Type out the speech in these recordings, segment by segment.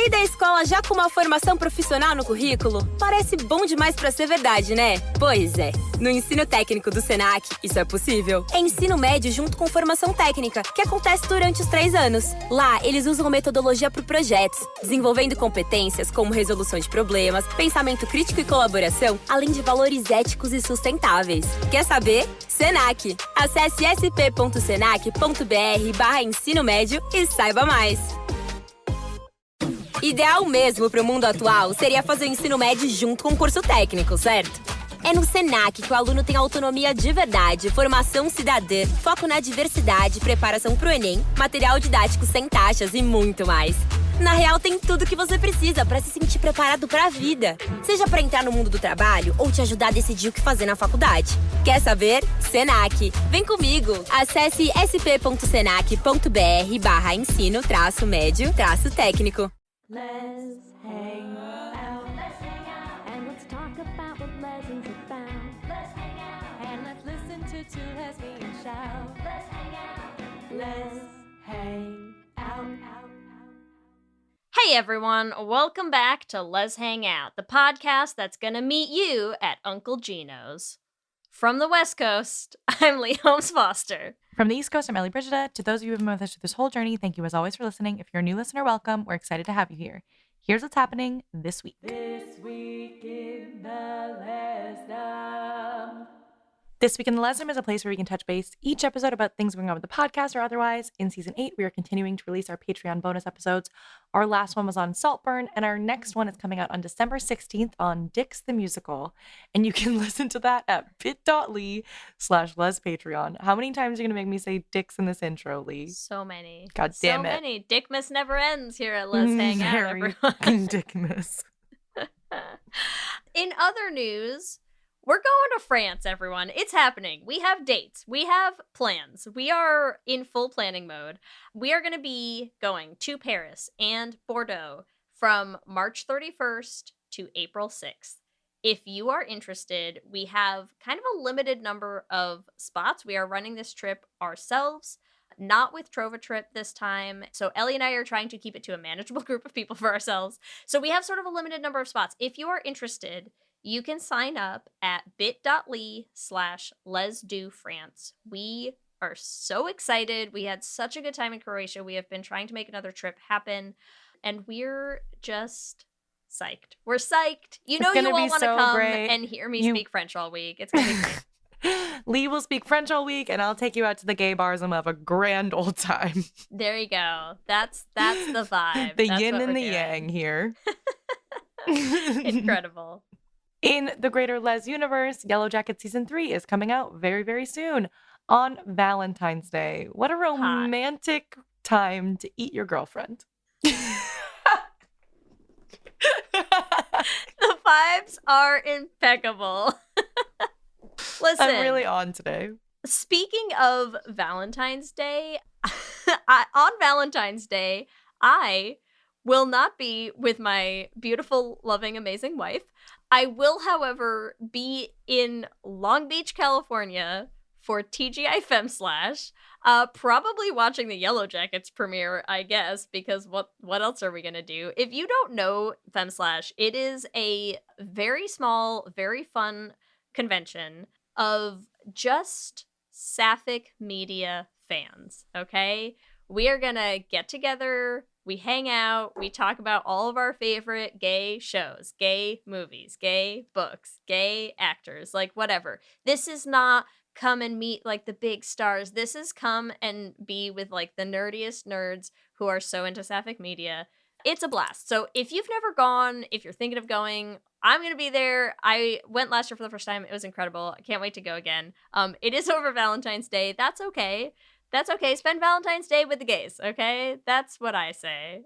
Sair da escola já com uma formação profissional no currículo? Parece bom demais pra ser verdade, né? Pois é. No ensino técnico do Senac, isso é possível. É ensino médio junto com formação técnica, que acontece durante os 3 anos. Lá, eles usam metodologia para projetos, desenvolvendo competências como resolução de problemas, pensamento crítico e colaboração, além de valores éticos e sustentáveis. Quer saber? Senac. Acesse sp.senac.br/ensino médio e saiba mais. Ideal mesmo para o mundo atual seria fazer o ensino médio junto com o curso técnico, certo? É no Senac que o aluno tem autonomia de verdade, formação cidadã, foco na diversidade, preparação para o Enem, material didático sem taxas e muito mais. Na real, tem tudo o que você precisa para se sentir preparado para a vida. Seja para entrar no mundo do trabalho ou te ajudar a decidir o que fazer na faculdade. Quer saber? Senac. Vem comigo! Acesse sp.senac.br/ensino-médio-técnico. Lez Hang Out. Let's hang out. And let's talk about what lessons about. Let's hang out. And let's listen to two lesbians shout. Let's hang out. Lez Hang Out. Hey everyone, welcome back to Lez Hang Out, the podcast that's gonna meet you at Uncle Gino's. From the West Coast, I'm Leigh Foster. From the East Coast, I'm Ellie. To those of you who have been with us through this whole journey, thank you as always for listening. If you're a new listener, welcome. We're excited to have you here. Here's what's happening this week. This week in the Lesdom. This week in the Lesdom is a place where we can touch base each episode about things going on with the podcast or otherwise. In season 8, we are continuing to release our Patreon bonus episodes. Our last one was on Saltburn, and our next one is coming out on December 16th on Dix the Musical. And you can listen to that at bit.ly/LezPatreon. How many times are you going to make me say Dix in this intro, Leigh? So many. God damn it. So many. Dickmas never ends here at Lez Hang Out, everyone. Dickmas. In other news, we're going to France, everyone. It's happening. We have dates. We have plans. We are in full planning mode. We are going to be going to Paris and Bordeaux from March 31st to April 6th. If you are interested, we have kind of a limited number of spots. We are running this trip ourselves, not with Trova Trip this time. So Ellie and I are trying to keep it to a manageable group of people for ourselves. So we have sort of a limited number of spots. If you are interested, you can sign up at bit.ly/LezDoFrance. We are so excited. We had such a good time in Croatia. We have been trying to make another trip happen, and we're just psyched. We're psyched. You know you all want to come and hear me speak French all week. It's going to be great. Leigh will speak French all week, and I'll take you out to the gay bars and we'll have a grand old time. There you go. That's the vibe. The That's yin what and the we're doing. yang here. Incredible. In the greater Les universe, Yellow Jacket Season 3 is coming out very, very soon on Valentine's Day. What a romantic time to eat your girlfriend. The vibes are impeccable. Listen. I'm really on today. Speaking of Valentine's Day, on Valentine's Day, I will not be with my beautiful, loving, amazing wife. I will, however, be in Long Beach, California for TGI Femslash, probably watching the Yellow Jackets premiere, I guess, because what else are we going to do? If you don't know Femslash, it is a very small, very fun convention of just sapphic media fans, okay? We are going to get together, we hang out, we talk about all of our favorite gay shows, gay movies, gay books, gay actors, like whatever. This is not come and meet like the big stars. This is come and be with like the nerdiest nerds who are so into sapphic media. It's a blast. So if you've never gone, if you're thinking of going, I'm going to be there. I went last year for the first time. It was incredible. I can't wait to go again. It is over Valentine's Day. That's okay. That's okay. Spend Valentine's Day with the gays, okay? That's what I say.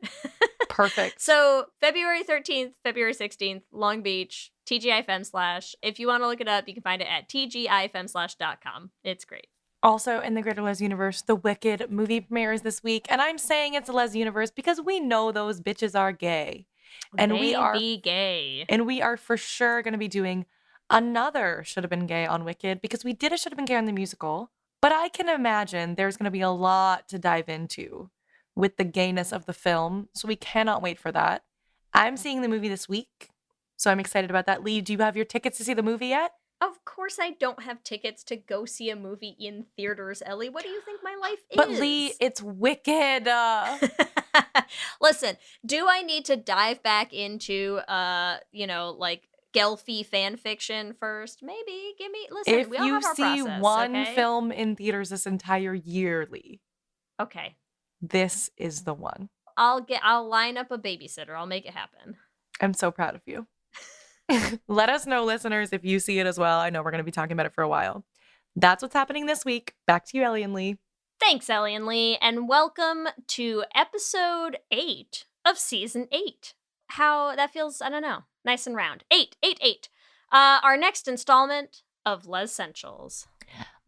Perfect. So February 13th, February 16th, Long Beach, TGI Femslash. If you want to look it up, you can find it at tgifemslash.com. It's great. Also, in the greater Les universe, the Wicked movie premieres this week. And I'm saying it's a Les universe because we know those bitches are gay. And they we are be gay. And we are for sure going to be doing another Should Have Been Gay on Wicked because we did a Should Have Been Gay on the musical. But I can imagine there's going to be a lot to dive into with the gayness of the film. So we cannot wait for that. I'm seeing the movie this week, so I'm excited about that. Leigh, do you have your tickets to see the movie yet? Of course I don't have tickets to go see a movie in theaters, Ellie. What do you think my life is? But Leigh, it's wicked. Listen, do I need to dive back into, like Gelfie fan fiction first? Maybe. Listen, If we all you have our see process, one okay? film in theaters this entire year, Leigh, Okay. this is the one. I'll line up a babysitter. I'll make it happen. I'm so proud of you. Let us know, listeners, if you see it as well. I know we're going to be talking about it for a while. That's what's happening this week. Back to you, Ellie and Leigh. Thanks, Ellie and Leigh, and welcome to episode 8 of season 8. How that feels, I don't know. Nice and round. 8. Our next installment of Lez-ssentials.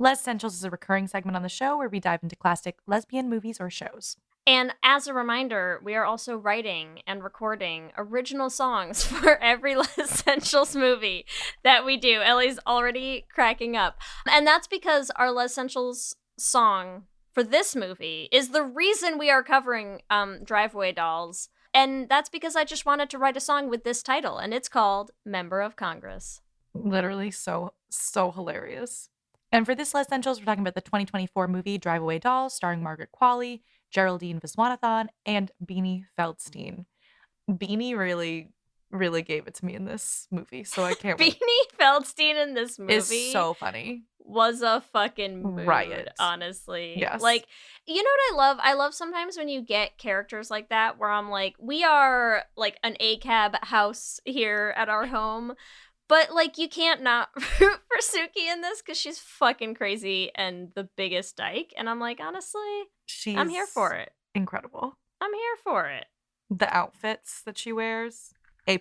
Lez-ssentials is a recurring segment on the show where we dive into classic lesbian movies or shows. And as a reminder, we are also writing and recording original songs for every Lez-ssentials movie that we do. Ellie's already cracking up. And that's because our Lez-ssentials song for this movie is the reason we are covering Driveway Dolls. And that's because I just wanted to write a song with this title, and it's called Member of Congress. Literally so hilarious. And for this Lez-ssentials, we're talking about the 2024 movie Driveway Dolls, starring Margaret Qualley, Geraldine Viswanathan, and Beanie Feldstein. Beanie really gave it to me in this movie, so I can't wait. Beanie Feldstein in this movie Is so funny. Was a fucking mood, Riot. honestly. Yes. Like, you know what I love? I love sometimes when you get characters like that where I'm like, we are like an ACAB house here at our home, but like you can't not root for Suki in this because she's fucking crazy and the biggest dyke. And I'm like, honestly, I'm here for it. Incredible. I'm here for it. The outfits that she wears, A+.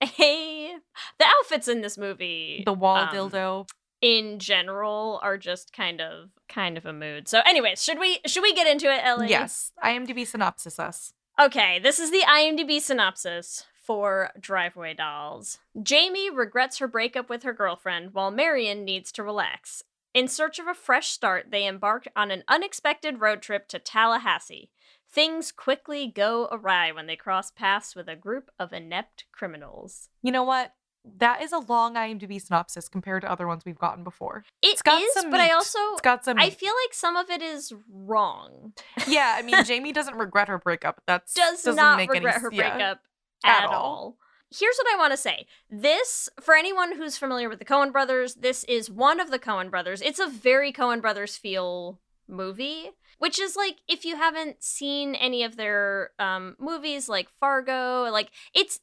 Hey, the outfits in this movie, The wall dildo. in general, are just kind of a mood. So anyways, should we get into it, Ellie? Yes. IMDb synopsis us. Okay, this is the IMDb synopsis for Driveway Dolls. Jamie regrets her breakup with her girlfriend while Marian needs to relax. In search of a fresh start, they embark on an unexpected road trip to Tallahassee. Things quickly go awry when they cross paths with a group of inept criminals. You know what? That is a long IMDb synopsis compared to other ones we've gotten before. It's got some but meat. I also It's got some I meat. feel like some of it is wrong. Yeah, I mean, Jamie doesn't regret her breakup. Doesn't not make regret any, her yeah, breakup at at all. Here's what I want to say. This, for anyone who's familiar with the Coen brothers, this is one of the Coen brothers. It's a very Coen brothers feel movie, which is like, if you haven't seen any of their movies like Fargo, like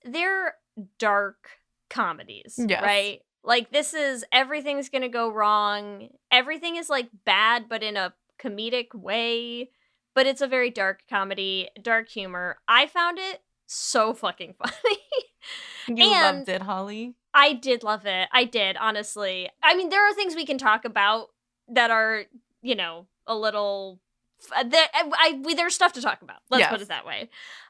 they're dark comedies, Yes. right? Like this is, everything's gonna go wrong. Everything is like bad, but in a comedic way. But it's a very dark comedy, dark humor. I found it so fucking funny. You loved it, Holly. I did love it. I did, honestly. I mean, there are things we can talk about that are, a little... there's stuff to talk about. Let's put it that way.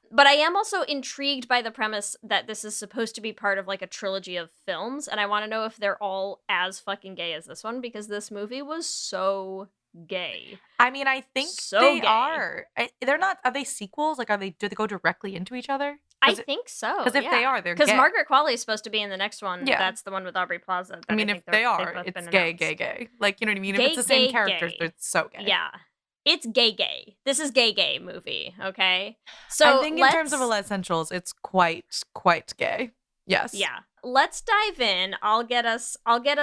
But I am also intrigued by the premise that this is supposed to be part of like a trilogy of films, and I want to know if they're all as fucking gay as this one, because this movie was so gay. I mean, I think So they gay. are. They're not. Are they sequels? Like, do they go directly into each other? I think so. Because if they are, they're because gay. Margaret Qualley is supposed to be in the next one. Yeah. That's the one with Aubrey Plaza. that I mean, think if they they've are, both it's been gay, announced. gay. Like, you know what I mean? Gay, if it's the same gay, characters, gay. they're so gay. Yeah. It's gay. This is gay movie, okay? So I think in terms of Lez-ssentials, it's quite gay. Yes. Yeah. Let's dive in. I'll get us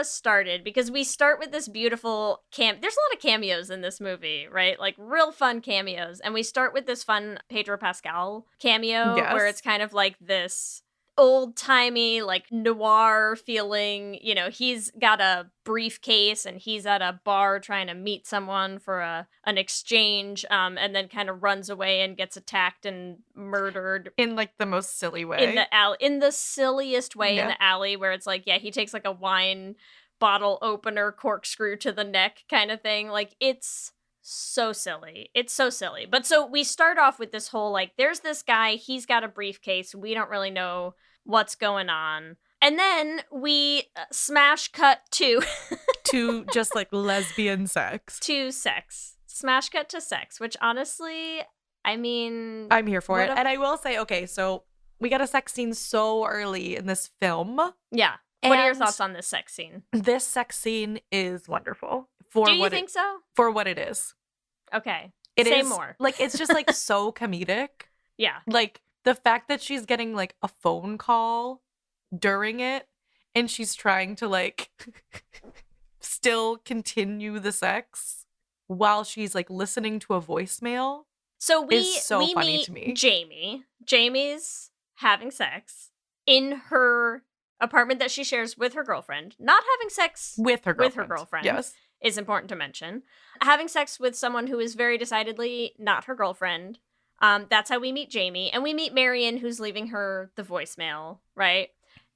started, because we start with this beautiful there's a lot of cameos in this movie, right? Like real fun cameos. And we start with this fun Pedro Pascal cameo, Yes. where it's kind of like this old-timey, like noir feeling. He's got a briefcase and he's at a bar trying to meet someone for an exchange, and then kind of runs away and gets attacked and murdered In like the most silly way. in the alley, in the silliest way, in Yeah. the alley, where it's like, yeah, he takes like a wine bottle opener corkscrew to the neck kind of thing. Like, it's so silly. It's so silly. But so we start off with this whole, like, there's this guy, he's got a briefcase, we don't really know what's going on. And then we smash cut to to just like lesbian sex. to sex. Smash cut to sex, which honestly, I mean, I'm here for What it. a- And I will say, okay, so We got a sex scene so early in this film. Yeah. What are your And thoughts on this sex scene? This sex scene is wonderful. For Do you what think so? For what it is. Okay. It Say is, more. Like, it's just, like, so comedic. Yeah. Like, the fact that she's getting, like, a phone call during it, and she's trying to, like, still continue the sex while she's, like, listening to a voicemail. So we is so we funny meet to me. Jamie. Jamie's having sex in her apartment that she shares with her girlfriend. Not having sex With her girlfriend. Yes. Is important to mention. Having sex with someone who is very decidedly not her girlfriend. That's how we meet Jamie. And we meet Marian, who's leaving her the voicemail, right?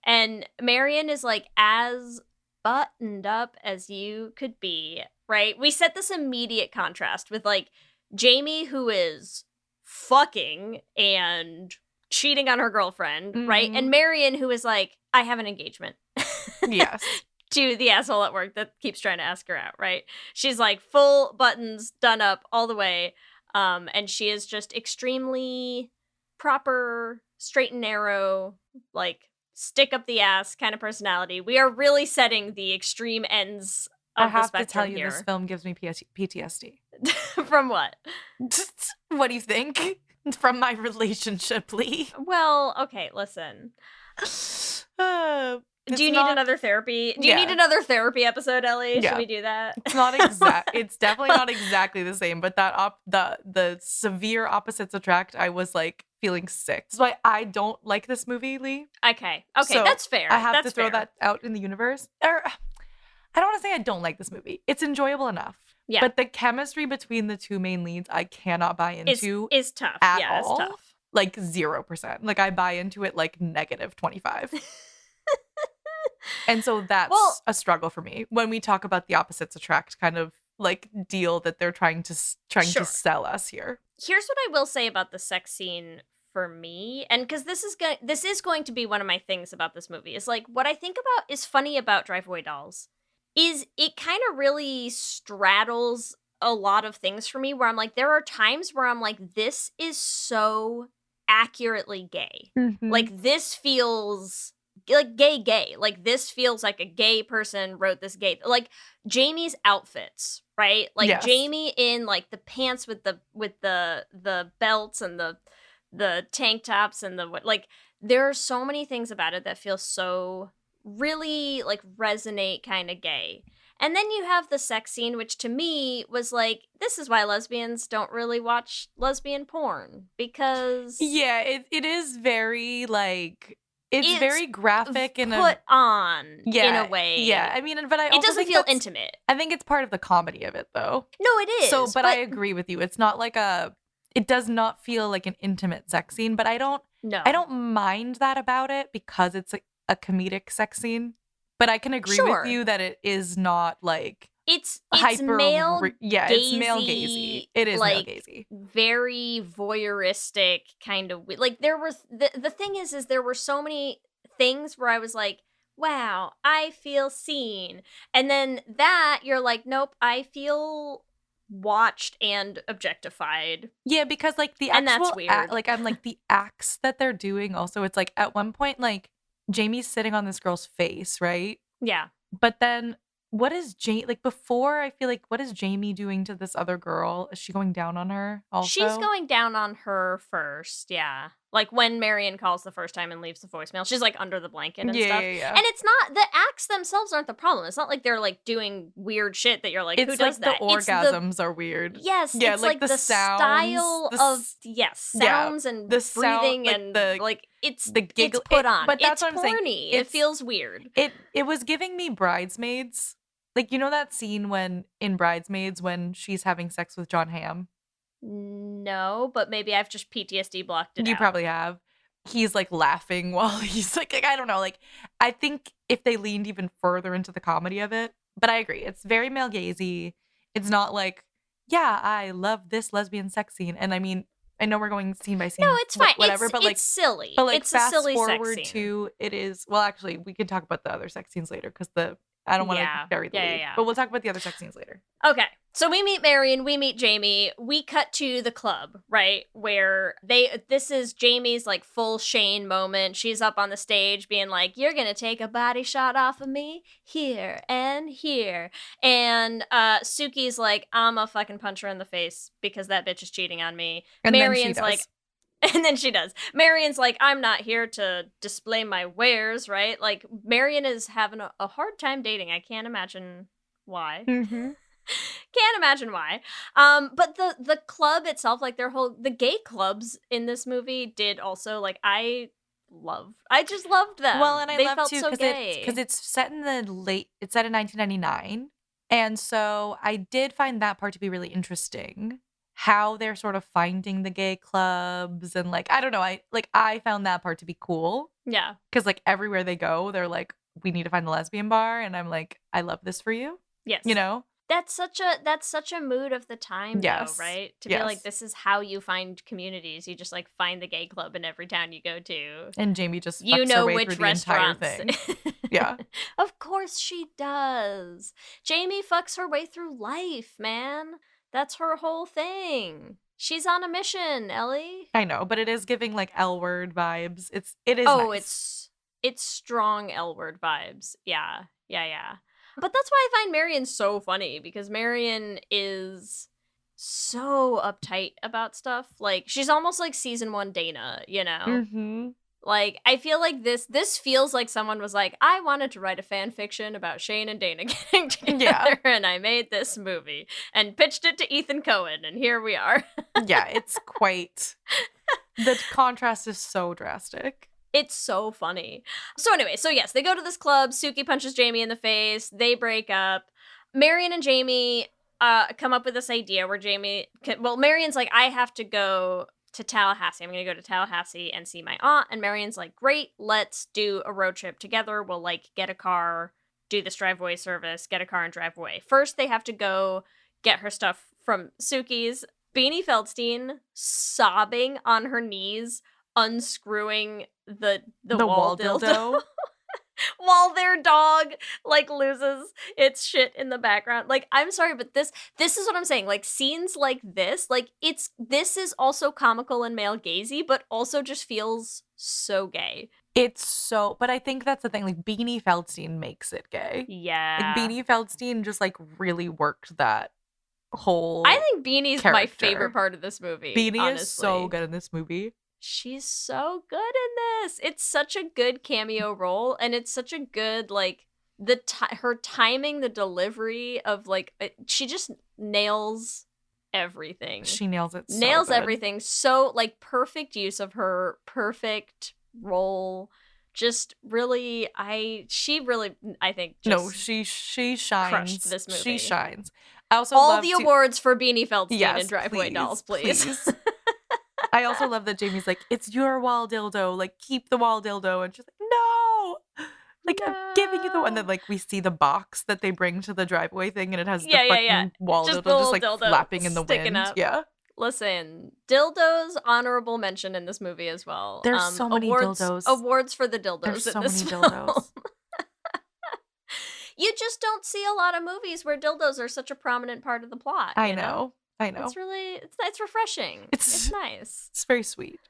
And Marian is like as buttoned up as you could be, right? We set this immediate contrast with like Jamie, who is fucking and cheating on her girlfriend, right? And Marian, who is like, I have an engagement. Yes. To the asshole at work that keeps trying to ask her out, right? She's like full buttons done up all the way. And she is just extremely proper, straight and narrow, like stick up the ass kind of personality. We are really setting the extreme ends of I have the to tell spectrum you, here. this film gives me PTSD. From what? What do you think? From my relationship, Leigh. Well, okay, listen. Do you need another therapy? Do you need Yeah. another therapy episode, Ellie? Yeah. Should we do that? It's not exact. It's definitely not exactly the same, but that the severe opposites attract. I was like feeling sick. That's why I don't like this movie, Leigh. Okay, So, that's fair. I have That's to throw fair. that out in the universe. Or, I don't want to say I don't like this movie. It's enjoyable enough. Yeah. But the chemistry between the two main leads, I cannot buy into is tough. at Yeah, all. it's tough. Like 0%. Like I buy into it like -25. And so that's a struggle for me when we talk about the opposites attract kind of like deal that they're trying to Sure. sell us here. Here's what I will say about the sex scene for me, and because this is going to be one of my things about this movie, is like what I think about is funny about Drive Away Dolls is it kind of really straddles a lot of things for me where I'm like, there are times where I'm like, this is so accurately gay. Like this feels like gay. Like this feels like a gay person wrote this gay. Like Jamie's outfits, right? Like Yes. Jamie in like the pants with the belts and the tank tops and the like. There are so many things about it that feel so really like resonate kind of gay. And then you have the sex scene, which to me was like, this is why lesbians don't really watch lesbian porn because Yeah, it is very like it's very graphic and put on in a way. Yeah, I mean, but I It also doesn't think feel that's- intimate. I think it's part of the comedy of it, though. No, it is. So, but I agree with you. It's not like it does not feel like an intimate sex scene, but I don't mind that about it because it's a comedic sex scene. But I can agree Sure. with you that it is not like It's hyper. male It's male gazy. It is like, male gazy. very voyeuristic kind of like there were the thing is there were so many things where I was like, wow, I feel seen. And then that you're like, nope, I feel watched and objectified. Yeah, because like the And that's actual weird. like I'm like the acts that they're doing also, it's like at one point like Jamie's sitting on this girl's face, right? Yeah. But then what is Jamie like before? I feel like what is Jamie doing to this other girl? Is she going down on her also? She's going down on her first, yeah. Like when Marian calls the first time and leaves the voicemail, she's like under the blanket and stuff. Yeah. And it's not the acts themselves aren't the problem. It's not like they're like doing weird shit that you're like, it's who does like that? the orgasms are weird. Yes, Yeah, it's like like the sounds, style the of sounds and the sound, breathing like and the- like it's the giggle- it's put it- on. but that's it's what I'm saying. porny. It It's- feels weird. It was giving me Bridesmaids. Like, you know that scene when in Bridesmaids when she's having sex with John Hamm? No, but maybe I've just PTSD blocked it You out. probably have. He's like laughing while he's like I don't know. Like I think if they leaned even further into the comedy of it, but I agree. It's very male gazy. It's not like, yeah, I love this lesbian sex scene. And I mean, I know we're going scene by scene. No, it's fine. Whatever, it's, but like it's silly. But like it's fast a silly forward sex scene. to it is well actually we can talk about the other sex scenes later because the I don't want to Yeah. bury the Yeah, lead. yeah, yeah. But we'll talk about the other sex scenes later. Okay. So we meet Marian, we meet Jamie, we cut to the club, right? Where this is Jamie's like full Shane moment. She's up on the stage being like, you're gonna take a body shot off of me here and here. And Suki's like, I'ma fucking punch her in the face because that bitch is cheating on me. And Marian's then she does. like, and then she does. Marian's like, I'm not here to display my wares, right? Like, Marian is having a hard time dating. I can't imagine why. Mm-hmm. Can't imagine why. But the club itself, like the gay clubs in this movie did also, like, I just loved them. Well, and I they love felt too so gay. because it's set in it's set in 1999. And so I did find that part to be really interesting. How they're sort of finding the gay clubs and like, I don't know, I found that part to be cool. Yeah. Because like everywhere they go, they're like, we need to find the lesbian bar. And I'm like, I love this for you. Yes. You know? That's such a mood of the time, Yes. though, right? To Yes. be like, this is how you find communities. You just like find the gay club in every town you go to. And Jamie just You fucks her know way which through the entire restaurants. thing. Yeah. Of course she does. Jamie fucks her way through life, man. That's her whole thing. She's on a mission, Ellie. I know, but it is giving like L word vibes. It is Oh, nice. it's strong L word vibes. Yeah. But that's why I find Marian so funny, because Marian is so uptight about stuff. Like, she's almost like season 1 Dana, you know? Mm-hmm. Like, I feel like this feels like someone was like, I wanted to write a fan fiction about Shane and Dana getting together, and I made this movie and pitched it to Ethan Coen, and here we are. Yeah, it's quite... The contrast is so drastic. It's so funny. So anyway, so yes, they go to this club. Suki punches Jamie in the face. They break up. Marian and Jamie come up with this idea where Marian's like, I have to go to Tallahassee. I'm going to go to Tallahassee and see my aunt. And Marian's like, great, let's do a road trip together. We'll like get a car, do this drive-away service, get a car and drive away. First, they have to go get her stuff from Suki's. Beanie Feldstein sobbing on her knees, unscrewing the wall dildo. While their dog like loses its shit in the background. Like, I'm sorry, but this is what I'm saying. Like, scenes like this, like, this is also comical and male gazy, but also just feels so gay. It's so, but I think that's the thing. Like, Beanie Feldstein makes it gay. Yeah. Like, Beanie Feldstein just like really worked that whole. I think Beanie's my character. favorite part of this movie. Beanie honestly. is so good in this movie. She's so good in this. It's such a good cameo role, and it's such a good, like, her timing, the delivery of, like, she just nails everything. She nails it so Nails good. everything. So, like, perfect use of her perfect role. Just really, I think just No, she shines. crushed this movie. She shines. I also all love the to- awards for Beanie Feldstein Yes, and Driveway please, Dolls, please. I also love that Jamie's like, it's your wall dildo. Like, keep the wall dildo. And she's like, no. Like, I'm giving you the one. And then, like, we see the box that they bring to the driveway thing, and it has the fucking wall Just dildo the just, little like, dildo flapping in the sticking wind. up. Yeah. Listen, dildos, honorable mention in this movie as well. There's so many dildos. Awards for the dildos There's in so this many film. dildos. You just don't see a lot of movies where dildos are such a prominent part of the plot. I you know. It's really, it's refreshing. It's- It's nice. It's very sweet.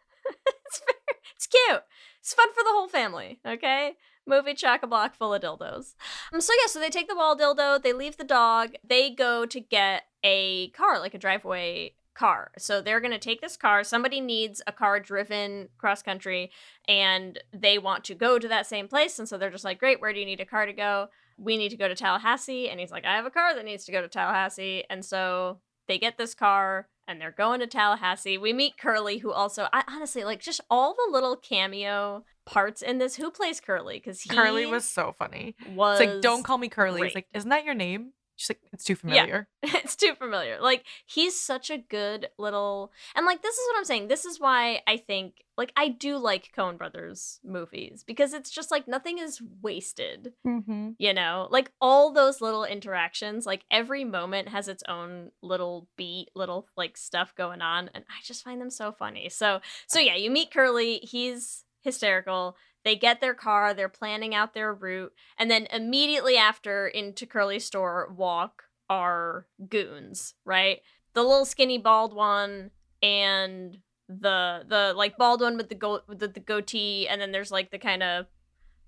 It's cute. It's fun for the whole family, okay? Movie chock-a-block full of dildos. So they take the wall dildo, they leave the dog, they go to get a car, like a driveway car. So they're going to take this car. Somebody needs a car driven cross-country, and they want to go to that same place. And so they're just like, great, where do you need a car to go? We need to go to Tallahassee. And he's like, I have a car that needs to go to Tallahassee. And so they get this car, and they're going to Tallahassee. We meet Curly, who also, I honestly, like, just all the little cameo parts in this. Who plays Curly? Because Curly was so funny. Was It's like, don't call me Curly. great. It's like, isn't that your name? She's like, it's too familiar. It's too familiar. Like, he's such a good little, and like, this is what I'm saying. This is why I think, like, I do like Coen Brothers movies, because it's just like nothing is wasted. Mm-hmm. You know, like all those little interactions, like every moment has its own little beat, little like stuff going on, and I just find them so funny. So yeah, you meet Curly. He's hysterical. They get their car, they're planning out their route, and then immediately after into Curly's store walk are goons, right? The little skinny bald one and the like bald one with the goatee, and then there's like the kind of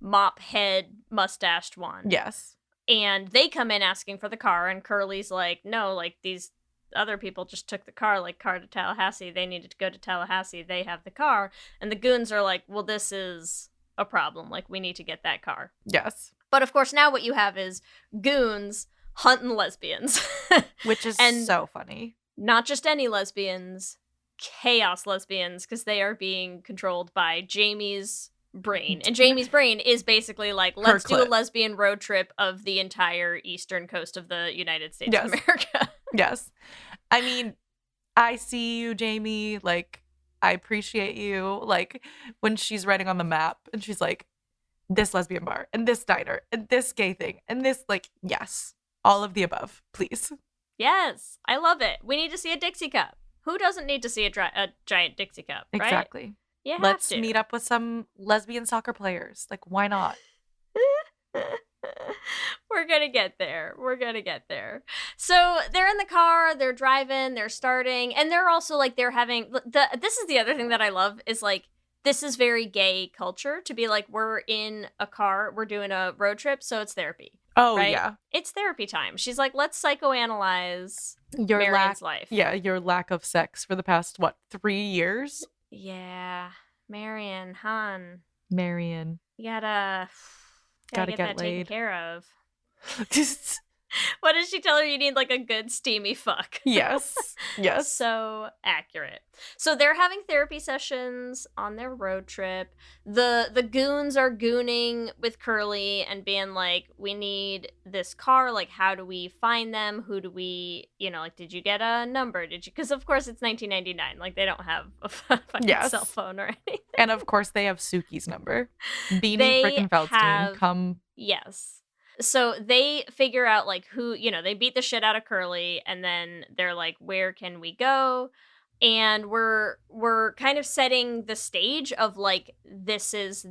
mop head mustached one. Yes. And they come in asking for the car, and Curly's like, no, like these other people just took the car, like car to Tallahassee. They needed to go to Tallahassee. They have the car. And the goons are like, well, this is a problem. Like, we need to get that car. Yes. But of course, now what you have is goons hunting lesbians. Which is And so funny. not just any lesbians, chaos lesbians, because they are being controlled by Jamie's brain. And Jamie's brain is basically like, let's do a clip. lesbian road trip of the entire eastern coast of the United States Yes. of America. Yes. I mean, I see you, Jamie. Like, I appreciate you. Like, when she's writing on the map and she's like, this lesbian bar and this diner and this gay thing and this, like, yes, all of the above, please. Yes, I love it. We need to see a Dixie cup. Who doesn't need to see a giant Dixie cup, right? Exactly. You have Let's to. meet up with some lesbian soccer players. Like, why not? We're gonna get there. So they're in the car, they're driving, they're starting, and they're also like, they're having this is the other thing that I love is like, this is very gay culture to be like, we're in a car, we're doing a road trip, so it's therapy. Oh, right? yeah. It's therapy time. She's like, let's psychoanalyze Your Marian's lack, life. yeah, your lack of sex for the past, 3 years? Yeah. Marian, hon. Marian. You gotta Gotta get get that taken laid. care of. What does she tell her? You need like a good steamy fuck. Yes. Yes. So accurate. So they're having therapy sessions on their road trip. The goons are gooning with Curly and being like, we need this car. Like, how do we find them? Who do we, like, did you get a number? Did you? Because of course it's 1999. Like, they don't have a fucking Yes. cell phone or anything. And of course they have Suki's number. Beanie They freaking Feldstein, have- come. Yes. So they figure out like who, they beat the shit out of Curly, and then they're like, where can we go? And we're kind of setting the stage of like, this is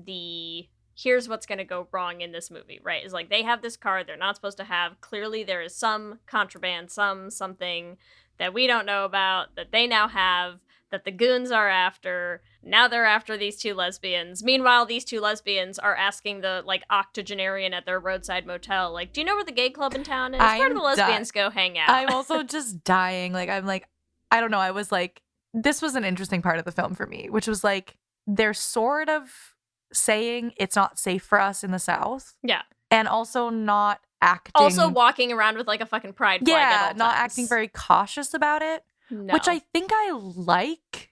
here's what's going to go wrong in this movie, right? Is like, they have this car they're not supposed to have. Clearly there is some contraband, something that we don't know about that they now have, that the goons are after. Now they're after these two lesbians. Meanwhile, these two lesbians are asking the, like, octogenarian at their roadside motel, like, do you know where the gay club in town is? Where do the lesbians go hang out? I'm also just dying. Like, I'm like, I don't know. I was like, this was an interesting part of the film for me, which was like, they're sort of saying it's not safe for us in the South. Yeah. And also not acting. Also walking around with, like, a fucking pride flag at all not times. acting very cautious about it. No. Which I think I like,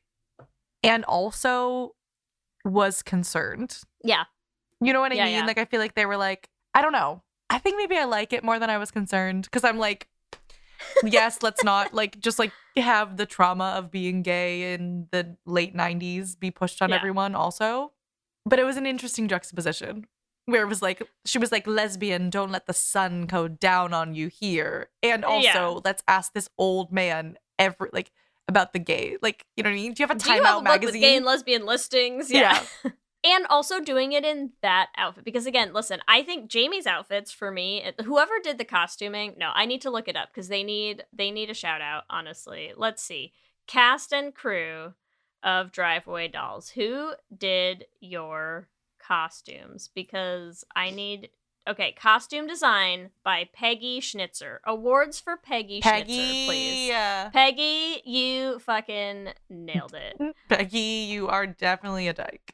and also was concerned. Yeah. You know what I Yeah, mean? yeah. Like, I feel like they were like, I don't know. I think maybe I like it more than I was concerned, because I'm like, yes, let's not like just like have the trauma of being gay in the late 90s be pushed on Yeah. everyone also. But it was an interesting juxtaposition where it was like, she was like, lesbian, don't let the sun go down on you here. And also, Yeah. let's ask this old man about the gay. Like, you know what I mean? Do you have a Do you Time have Out a book with magazine? gay and lesbian listings? Yeah. And also doing it in that outfit. Because again, listen, I think Jamie's outfits for me, whoever did the costuming, no, I need to look it up because they need a shout out, honestly. Let's see. Cast and crew of Driveway Dolls. Who did your costumes? Because I need... Okay, costume design by Peggy Schnitzer. Awards for Peggy Schnitzer, please. Peggy, you fucking nailed it. Peggy, you are definitely a dyke.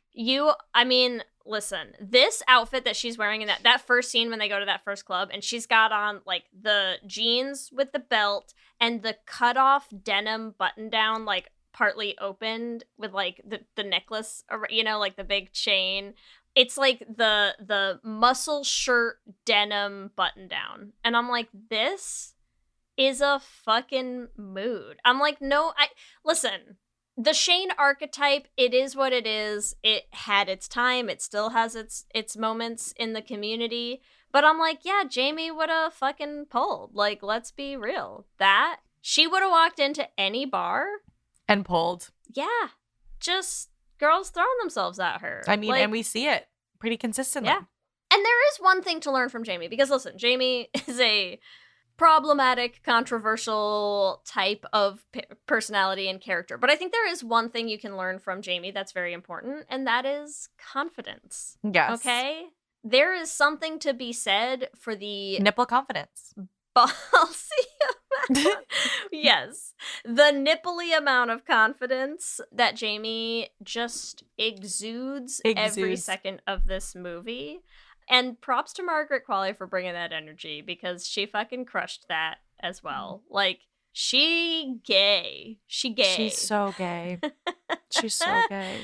Listen, this outfit that she's wearing in that first scene when they go to that first club, and she's got on like the jeans with the belt and the cut-off denim button-down, like partly opened with like the necklace, like the big chain. It's like the muscle shirt denim button-down. And I'm like, this is a fucking mood. I'm like, no, listen. The Shane archetype, it is what it is. It had its time. It still has its moments in the community. But I'm like, yeah, Jamie would have fucking pulled. Like, let's be real. She would have walked into any bar. And pulled. Yeah. Just girls throwing themselves at her. I mean, like, and we see it pretty consistently. Yeah. And there is one thing to learn from Jamie, because listen, Jamie is a problematic, controversial type of personality and character. But I think there is one thing you can learn from Jamie that's very important, and that is confidence. Yes. Okay? There is something to be said for the Nipple confidence. ballsy amount. Yes. The nipply amount of confidence that Jamie just exudes every second of this movie. And props to Margaret Qualley for bringing that energy, because she fucking crushed that as well. Like, she gay. She gay. She's so gay. She's so gay.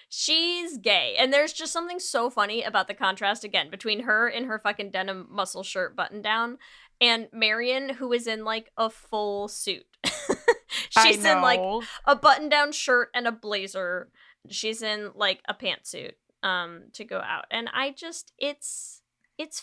She's gay. And there's just something so funny about the contrast, again, between her in her fucking denim muscle shirt button down and Marian, who is in, like, a full suit. She's in, like, a button down shirt and a blazer. She's in, like, a pantsuit. To go out, and I just it's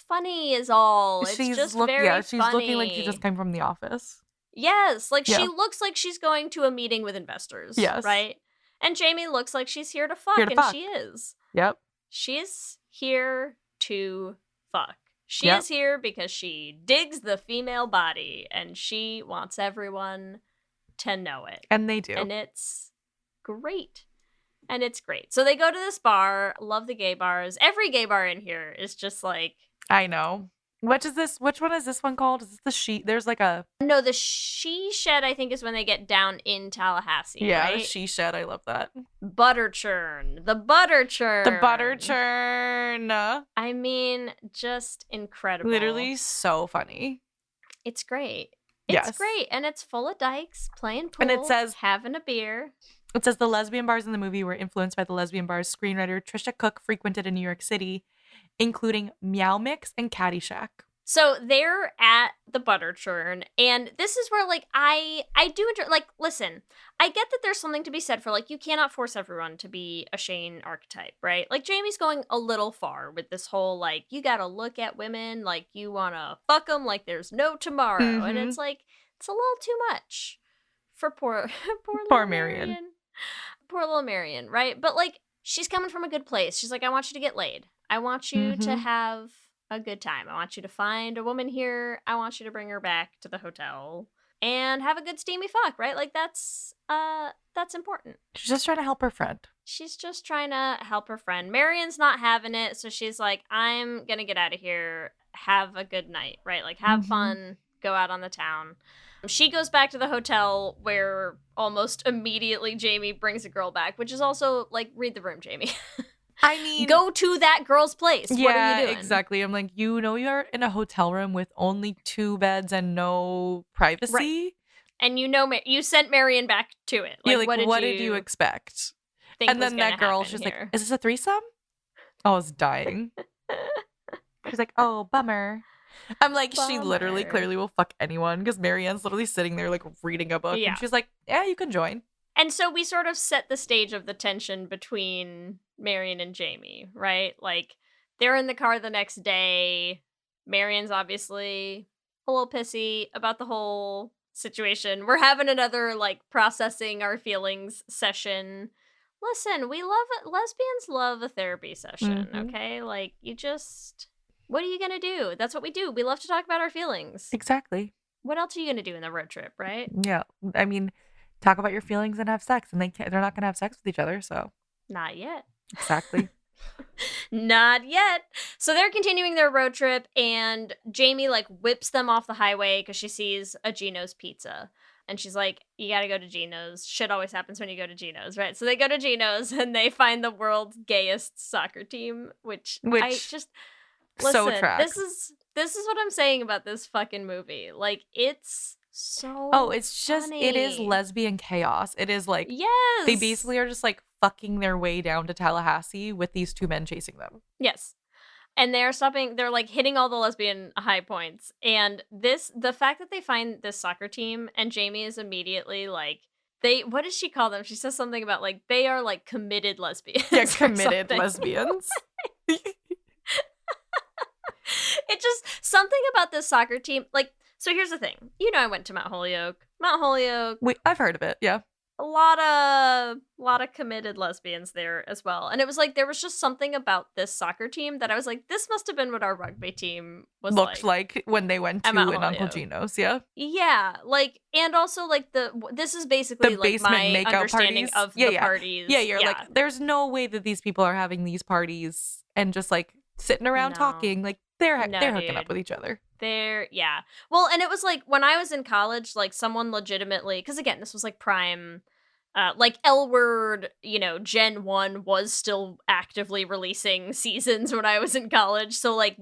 funny is all. It's just very funny. She's looking like she just came from the office. Yes, like she looks like she's going to a meeting with investors. Yes, right. And Jamie looks like she's here to fuck, she is. Yep, she's here to fuck. She is here because she digs the female body, and she wants everyone to know it, and they do, and it's great. And it's great. So they go to this bar. Love the gay bars. Every gay bar in here is just like... I know. Which one is this one called? Is this the She? There's like a... No, the She Shed, I think, is when they get down in Tallahassee, right? The She Shed. I love that. Butter churn. The butter churn. The butter churn. I mean, just incredible. Literally so funny. It's great. It's great. And it's full of dykes playing pool. And it says... having a beer. It says the lesbian bars in the movie were influenced by the lesbian bars screenwriter Trisha Cook frequented in New York City, including Meow Mix and Caddyshack. So they're at the butter churn, and this is where, like, I do enjoy, like, listen, I get that there's something to be said for, like, you cannot force everyone to be a Shane archetype, right? Like, Jamie's going a little far with this whole, like, you gotta look at women like you wanna fuck them like there's no tomorrow, and it's like, it's a little too much for poor Marian. Poor little Marian, right? But, like, she's coming from a good place. She's like, I want you to get laid. I want you to have a good time. I want you to find a woman here. I want you to bring her back to the hotel and have a good steamy fuck, right? Like, that's important. She's just trying to help her friend. She's just trying to help her friend. Marian's not having it, so she's like, I'm gonna get out of here. Have a good night, right? Like, have fun. Go out on the town. She goes back to the hotel where almost immediately Jamie brings a girl back, which is also, like, read the room, Jamie. I mean... go to that girl's place. Yeah, what are you doing? Exactly. I'm like, you're in a hotel room with only 2 beds and no privacy? Right. And you sent Marian back to it. Like, what did you expect? And then that girl, she's like, is this a threesome? I was dying. She's like, oh, bummer. I'm like, she literally clearly will fuck anyone, because Marianne's literally sitting there, like, reading a book. Yeah. And she's like, yeah, you can join. And so we sort of set the stage of the tension between Marian and Jamie, right? Like, they're in the car the next day. Marian's obviously a little pissy about the whole situation. We're having another, like, processing our feelings session. Listen, lesbians love a therapy session, okay? Like, what are you gonna do? That's what we do. We love to talk about our feelings. Exactly. What else are you gonna do in the road trip, right? Yeah. I mean, talk about your feelings and have sex, and they're not gonna have sex with each other, so. Not yet. Exactly. Not yet. So they're continuing their road trip, and Jamie, like, whips them off the highway because she sees a Gino's Pizza. And she's like, you gotta go to Gino's. Shit always happens when you go to Gino's, right? So they go to Gino's, and they find the world's gayest soccer team, which I just... Listen, so tracks. This is what I'm saying about this fucking movie. Like, it's so it's just funny. It is lesbian chaos. It is like, yes, they basically are just like fucking their way down to Tallahassee with these 2 men chasing them. Yes. And they're like hitting all the lesbian high points. And the fact that they find this soccer team and Jamie is immediately like, what does she call them? She says something about, like, they are, like, committed lesbians. Yeah, committed lesbians. It just, something about this soccer team, like, so here's the thing. You know, I went to Mount Holyoke. I've heard of it, yeah. a lot of committed lesbians there as well. And it was like there was just something about this soccer team that I was like, this must have been what our rugby team was Looked like when they went to at Mount in Uncle Holyoke. Gino's, yeah. Yeah, like, and also like this is basically The like basement my makeout understanding parties. of the parties. Yeah, you're like, there's no way that these people are having these parties and just like sitting around No. talking. Like they're No, hooking up dude. with each other. Yeah. Well, and it was like when I was in college, like someone legitimately, because again, this was like prime, like L Word, Gen 1 was still actively releasing seasons when I was in college. So like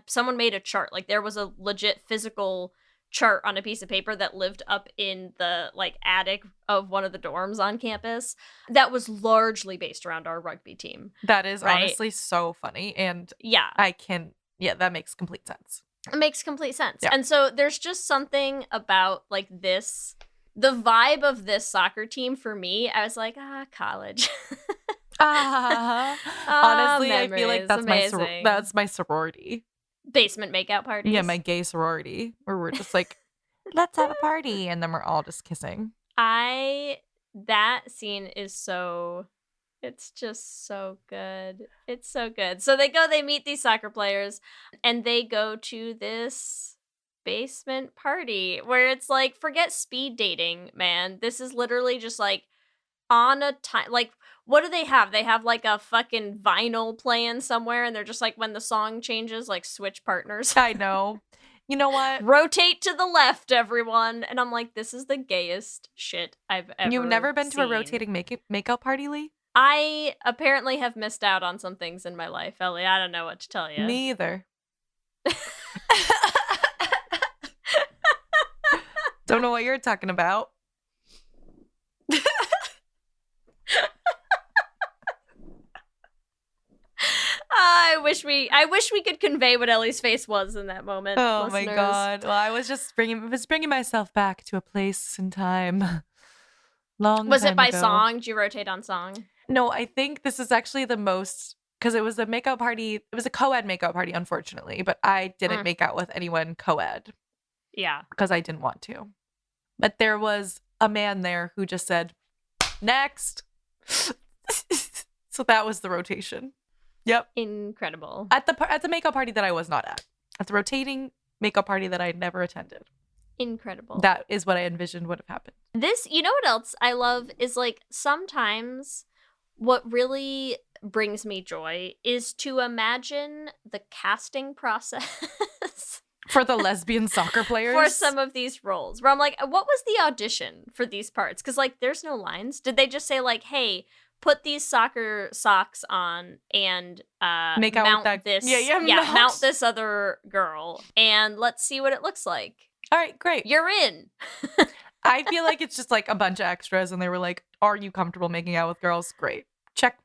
someone made a chart, like there was a legit physical chart on a piece of paper that lived up in the like attic of one of the dorms on campus that was largely based around our rugby team. That is Right? honestly so funny. And Yeah. that makes complete sense. It makes complete sense. Yeah. And so there's just something about like the vibe of this soccer team for me. I was like, college. Honestly, I feel like memories, that's my sorority. Basement makeout parties. Yeah, my gay sorority, where we're just like, let's have a party, and then we're all just kissing. That scene is it's just so good. It's so good. So they meet these soccer players, and they go to this basement party where it's like, forget speed dating, man. This is literally just like on a time, like, what do they have? They have like a fucking vinyl playing somewhere, and they're just like, when the song changes, like switch partners. I know. You know what? Rotate to the left, everyone. And I'm like, this is the gayest shit I've ever You've never been to a seen. rotating makeup party, Leigh? I apparently have missed out on some things in my life, Ellie. I don't know what to tell you. Me either. Don't know what you're talking about. I wish we could convey what Ellie's face was in that moment. Oh listeners. my god! Well, I was just bringing myself back to a place and time. Was it by ago. song? Did you rotate on song? No, I think this is actually the most, because it was a makeup party. It was a co-ed makeup party, unfortunately, but I didn't make out with anyone co-ed. Yeah, because I didn't want to. But there was a man there who just said, "Next." So that was the rotation. Yep. incredible. At the makeup party that I was not at. At the rotating makeup party that I never attended. Incredible. That is what I envisioned would have happened. This, you know what else I love is like sometimes what really brings me joy is to imagine the casting process For the lesbian soccer players? for some of these roles. Where I'm like, what was the audition for these parts? Because like there's no lines. Did they just say like, hey, put these soccer socks on and Make out mount with that. this Mount. this other girl and let's see what it looks like. All right, great. You're in. I feel like it's just like a bunch of extras and they were like, are you comfortable making out with girls? Great. Check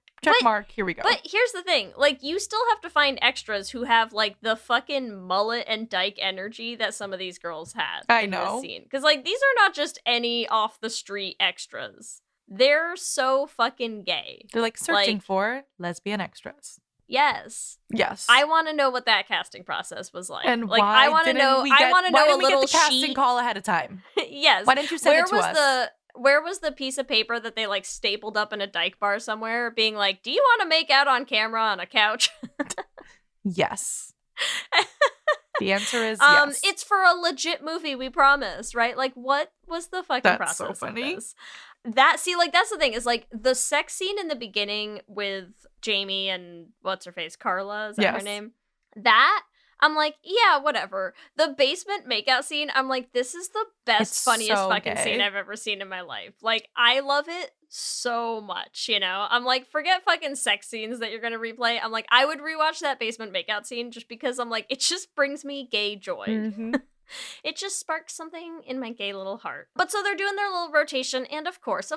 mark. Here we go. But here's the thing. Like, you still have to find extras who have, like, the fucking mullet and dyke energy that some of these girls had. I know. Because, like, these are not just any off-the-street extras. They're so fucking gay. They're like searching like- for lesbian extras. Yes. Yes. I want to know what that casting process was like. And like, why I want to didn't know. we I get- want to why know a didn't we little get the casting sheet. call ahead of time? Yes. Why didn't you send it to us? Where was the piece of paper that they like stapled up in a dyke bar somewhere, being like, "Do you want to make out on camera on a couch?" Yes. The answer is yes. It's for a legit movie, we promise, right? Like, what was the fucking That's process so of funny. this? That's the thing is like the sex scene in the beginning with Jamie and what's her face, Carla, is that her Yes. name? That I'm like, yeah, whatever. The basement makeout scene, I'm like, this is the best, It's funniest so fucking gay. scene I've ever seen in my life. Like, I love it so much, you know? I'm like, forget fucking sex scenes that you're gonna replay. I'm like, I would rewatch that basement makeout scene just because I'm like, it just brings me gay joy. Mhm. It just sparks something in my gay little heart. But so they're doing their little rotation, and of course,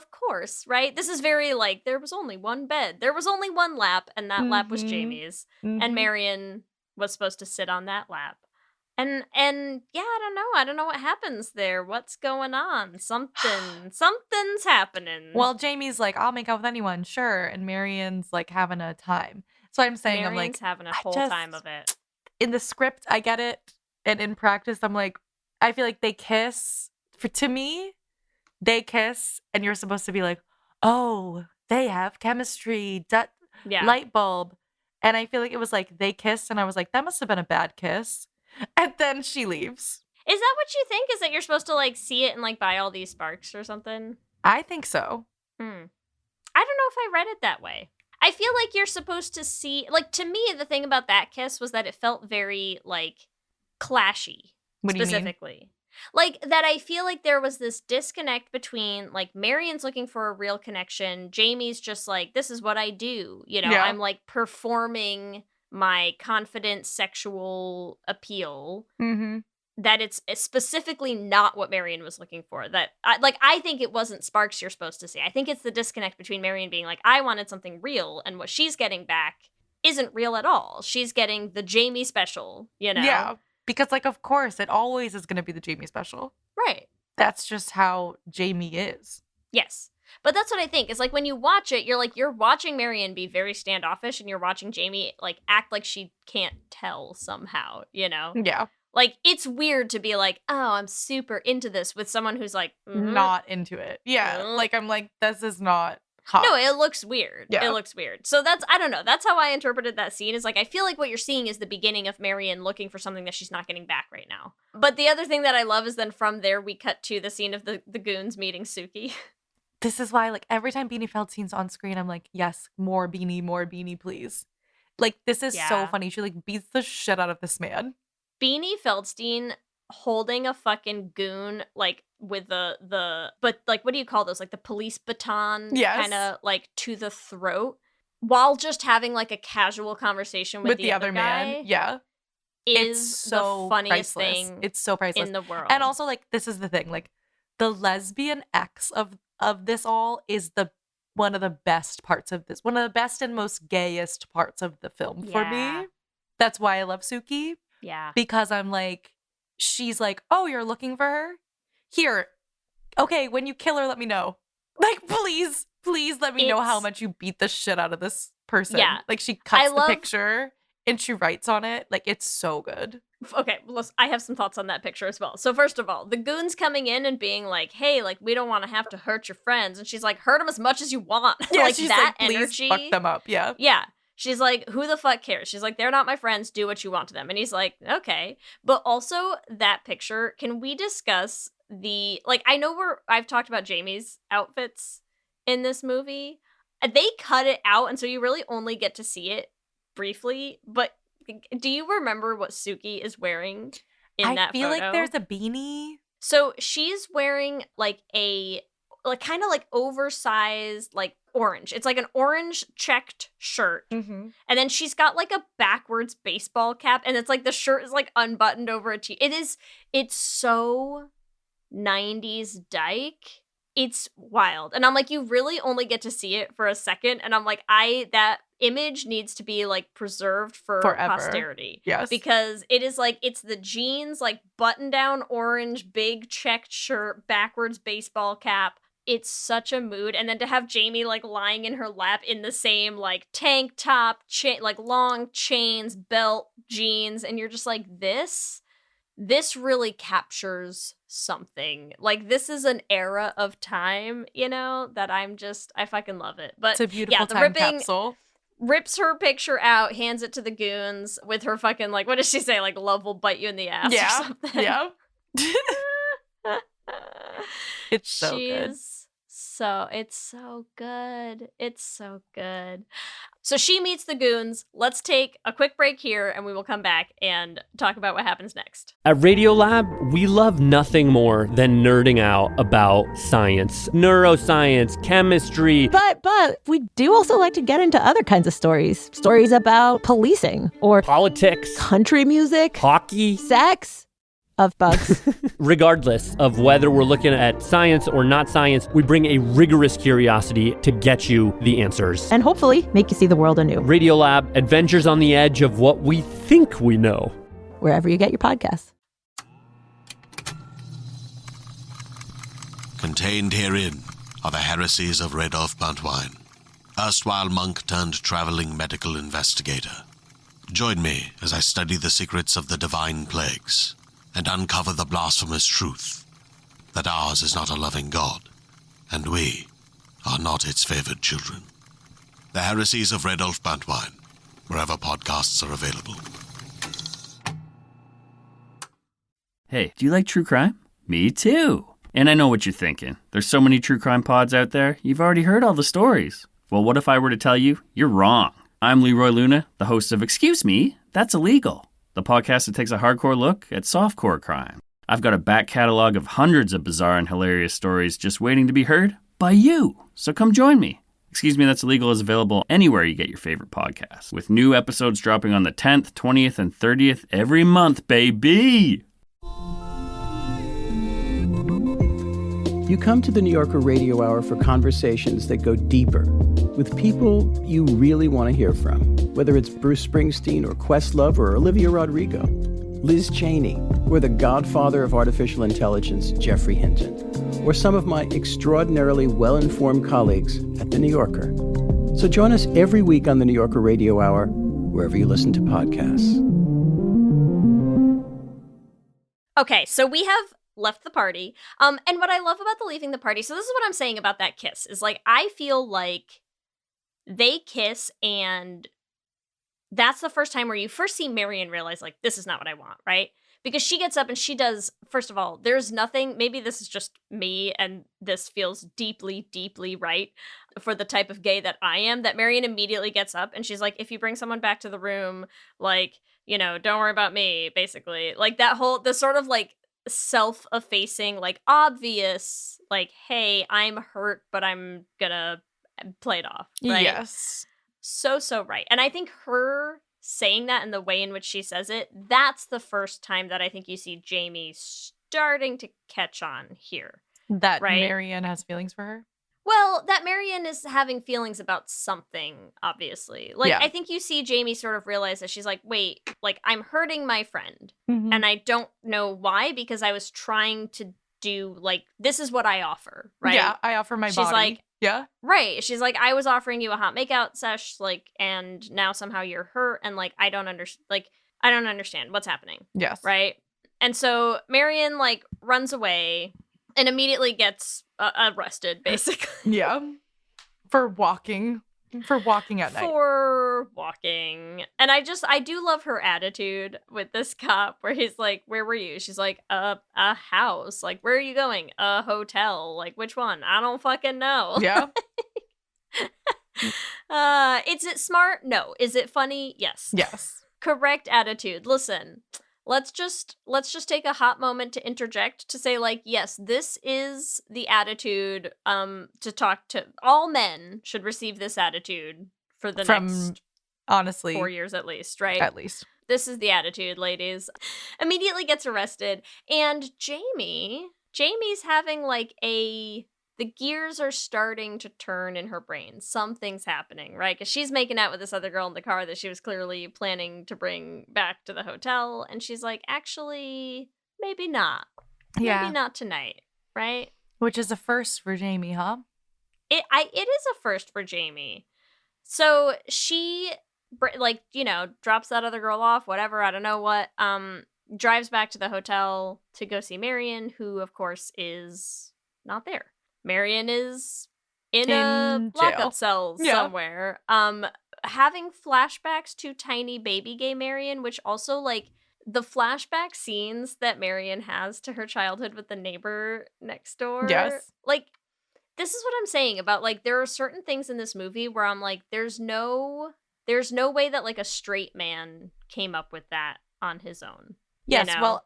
right? This is very like, there was only one bed. There was only one lap, and that lap was Mhm. Jamie's. Mhm. And Marian was supposed to sit on that lap. And yeah, I don't know what happens there. What's going on? Something's happening. Well, Jamie's like, I'll make out with anyone, sure. And Marian's like having a time. So I'm saying, Marian's I'm like, having a I whole just- time of it. in the script, I get it. And in practice, I'm like, I feel like they kiss. To me, they kiss and you're supposed to be like, oh, they have chemistry, light bulb. And I feel like it was like they kissed and I was like, that must have been a bad kiss. And then she leaves. Is that what you think? Is that you're supposed to like see it and like buy all these sparks or something? I think so. I don't know if I read it that way. I feel like you're supposed to see, like, to me, the thing about that kiss was that it felt very, like, clashy. What do you mean? Specifically. Like, that I feel like there was this disconnect between, like, Marian's looking for a real connection. Jamie's just like, this is what I do. You know, I'm, like, performing my confident sexual appeal. Mm-hmm. That it's specifically not what Marian was looking for. That, I think it wasn't sparks you're supposed to see. I think it's the disconnect between Marian being like, I wanted something real, and what she's getting back isn't real at all. She's getting the Jamie special, you know? Yeah, because, like, of course, it always is going to be the Jamie special. Right. That's just how Jamie is. Yes. But that's what I think. Is like, when you watch it, you're like, you're watching Marian be very standoffish, and you're watching Jamie, like, act like she can't tell somehow, you know? Yeah. Like, it's weird to be like, oh, I'm super into this with someone who's like, not into it. Yeah. Like, I'm like, this is not hot. No, it looks weird. Yeah. It looks weird. So that's, I don't know. That's how I interpreted that scene is like, I feel like what you're seeing is the beginning of Marian looking for something that she's not getting back right now. But the other thing that I love is then from there, we cut to the scene of the goons meeting Suki. This is why, like, every time Beanie Feldstein's on screen, I'm like, yes, more Beanie, please. Like, this is so funny. She, like, beats the shit out of this man. Beanie Feldstein holding a fucking goon, like, with the but, like, what do you call those? Like, the police baton kind of, like, to the throat, while just having, like, a casual conversation with the other guy. Man. Yeah. Is so the funniest priceless. Thing it's so priceless in the world. And also, like, this is the thing. Like, the lesbian X of this all is one of the best parts of this. One of the best and most gayest parts of the film for me. That's why I love Suki. Yeah. Because I'm like, she's like, oh, you're looking for her? Here. Okay, when you kill her, let me know. Like, please let me know how much you beat the shit out of this person. Yeah. Like, she cuts the picture and she writes on it. Like, it's so good. Okay, I have some thoughts on that picture as well. So first of all, the goons coming in and being like, hey, like, we don't want to have to hurt your friends. And she's like, hurt them as much as you want. Yeah, like, she's that like, please energy. fuck them up. Yeah. Yeah. She's like, who the fuck cares? She's like, they're not my friends. Do what you want to them. And he's like, okay. But also that picture, can we discuss like, I know I've talked about Jamie's outfits in this movie. They cut it out. And so you really only get to see it briefly. But do you remember what Suki is wearing in that photo? I feel like there's a beanie. So she's wearing like a kind of like oversized, like orange. It's like an orange checked shirt. Mm-hmm. And then she's got like a backwards baseball cap. And it's like the shirt is like unbuttoned over a tee. It's so 90s dyke. It's wild. And I'm like, you really only get to see it for a second. And I'm like, that image needs to be like preserved for forever. Posterity. Yes. Because it is like, it's the jeans, like button down orange, big checked shirt, backwards baseball cap. It's such a mood. And then to have Jamie like lying in her lap in the same like tank top, like long chains, belt, jeans. And you're just like, this really captures something. Like, this is an era of time, you know, that I fucking love it. But it's a beautiful time capsule. Rips her picture out, hands it to the goons with her fucking, like, what does she say? Like, love will bite you in the ass or something. Yeah. It's so good. It's so good. It's so good. So she meets the goons. Let's take a quick break here and we will come back and talk about what happens next. At Radiolab, we love nothing more than nerding out about science, neuroscience, chemistry. But we do also like to get into other kinds of stories. Stories about policing or politics, country music, hockey, sex. Of bugs. Regardless of whether we're looking at science or not science, we bring a rigorous curiosity to get you the answers. And hopefully make you see the world anew. Radiolab, adventures on the edge of what we think we know. Wherever you get your podcasts. Contained herein are the heresies of Radolf Buntwine, erstwhile monk turned traveling medical investigator. Join me as I study the secrets of the divine plagues and uncover the blasphemous truth that ours is not a loving God, and we are not its favored children. The Heresies of Redolf Bantwine, wherever podcasts are available. Hey, do you like true crime? Me too. And I know what you're thinking. There's so many true crime pods out there, you've already heard all the stories. Well, what if I were to tell you you're wrong? I'm Leroy Luna, the host of Excuse Me, That's Illegal, the podcast that takes a hardcore look at softcore crime. I've got a back catalog of hundreds of bizarre and hilarious stories just waiting to be heard by you. So come join me. Excuse Me, That's Illegal is available anywhere you get your favorite podcasts, with new episodes dropping on the 10th, 20th, and 30th every month, baby! You come to the New Yorker Radio Hour for conversations that go deeper, with people you really want to hear from, whether it's Bruce Springsteen or Questlove or Olivia Rodrigo, Liz Cheney, or the godfather of artificial intelligence, Geoffrey Hinton, or some of my extraordinarily well-informed colleagues at the New Yorker. So join us every week on the New Yorker Radio Hour, wherever you listen to podcasts. Okay, so we have left the party. And what I love about the leaving the party, so this is what I'm saying about that kiss, is like, I feel like they kiss and that's the first time where you first see Marian realize, like, this is not what I want, right? Because she gets up and she does, first of all, there's nothing, maybe this is just me and this feels deeply, deeply right for the type of gay that I am, that Marian immediately gets up and she's like, if you bring someone back to the room, like, you know, don't worry about me, basically. Like that whole, the sort of like self-effacing, like obvious, like, hey, I'm hurt, but I'm gonna play it off, right? Yes. So right. And I think her saying that and the way in which she says it, that's the first time that I think you see Jamie starting to catch on here. That right? Marian has feelings for her? Well, that Marian is having feelings about something, obviously. Like, Yeah. I think you see Jamie sort of realize that she's like, wait, like, I'm hurting my friend. Mm-hmm. And I don't know why, because I was trying to do, like, this is what I offer, right? Yeah, I offer my She's body. like, yeah. Right. She's like, I was offering you a hot makeout sesh, like, and now somehow you're hurt, and, like, I don't understand what's happening. Yes. Right? And so Marian, like, runs away and immediately gets arrested, basically. Yeah. For walking at night. For walking. And I do love her attitude with this cop where he's like, where were you? She's like, a house. Like, where are you going? A hotel. Like, which one? I don't fucking know. Yeah. Is it smart? No. Is it funny? Yes. Yes. Correct attitude. Listen, let's just take a hot moment to interject to say, like, yes, this is the attitude to talk to. All men should receive this attitude for the next, honestly, 4 years at least, right? At least. This is the attitude, ladies. Immediately gets arrested, and Jamie's having like the gears are starting to turn in her brain. Something's happening, right? Because she's making out with this other girl in the car that she was clearly planning to bring back to the hotel. And she's like, actually, maybe not. Yeah. Maybe not tonight, right? Which is a first for Jamie, huh? It is a first for Jamie. So she, like, you know, drops that other girl off, whatever, I don't know what, drives back to the hotel to go see Marian, who, of course, is not there. Marian is in a lockup cell somewhere, having flashbacks to tiny baby gay Marian, which also, like, the flashback scenes that Marian has to her childhood with the neighbor next door. Yes. Like, this is what I'm saying about, like, there are certain things in this movie where I'm like, there's no way that, like, a straight man came up with that on his own. Yes, you know?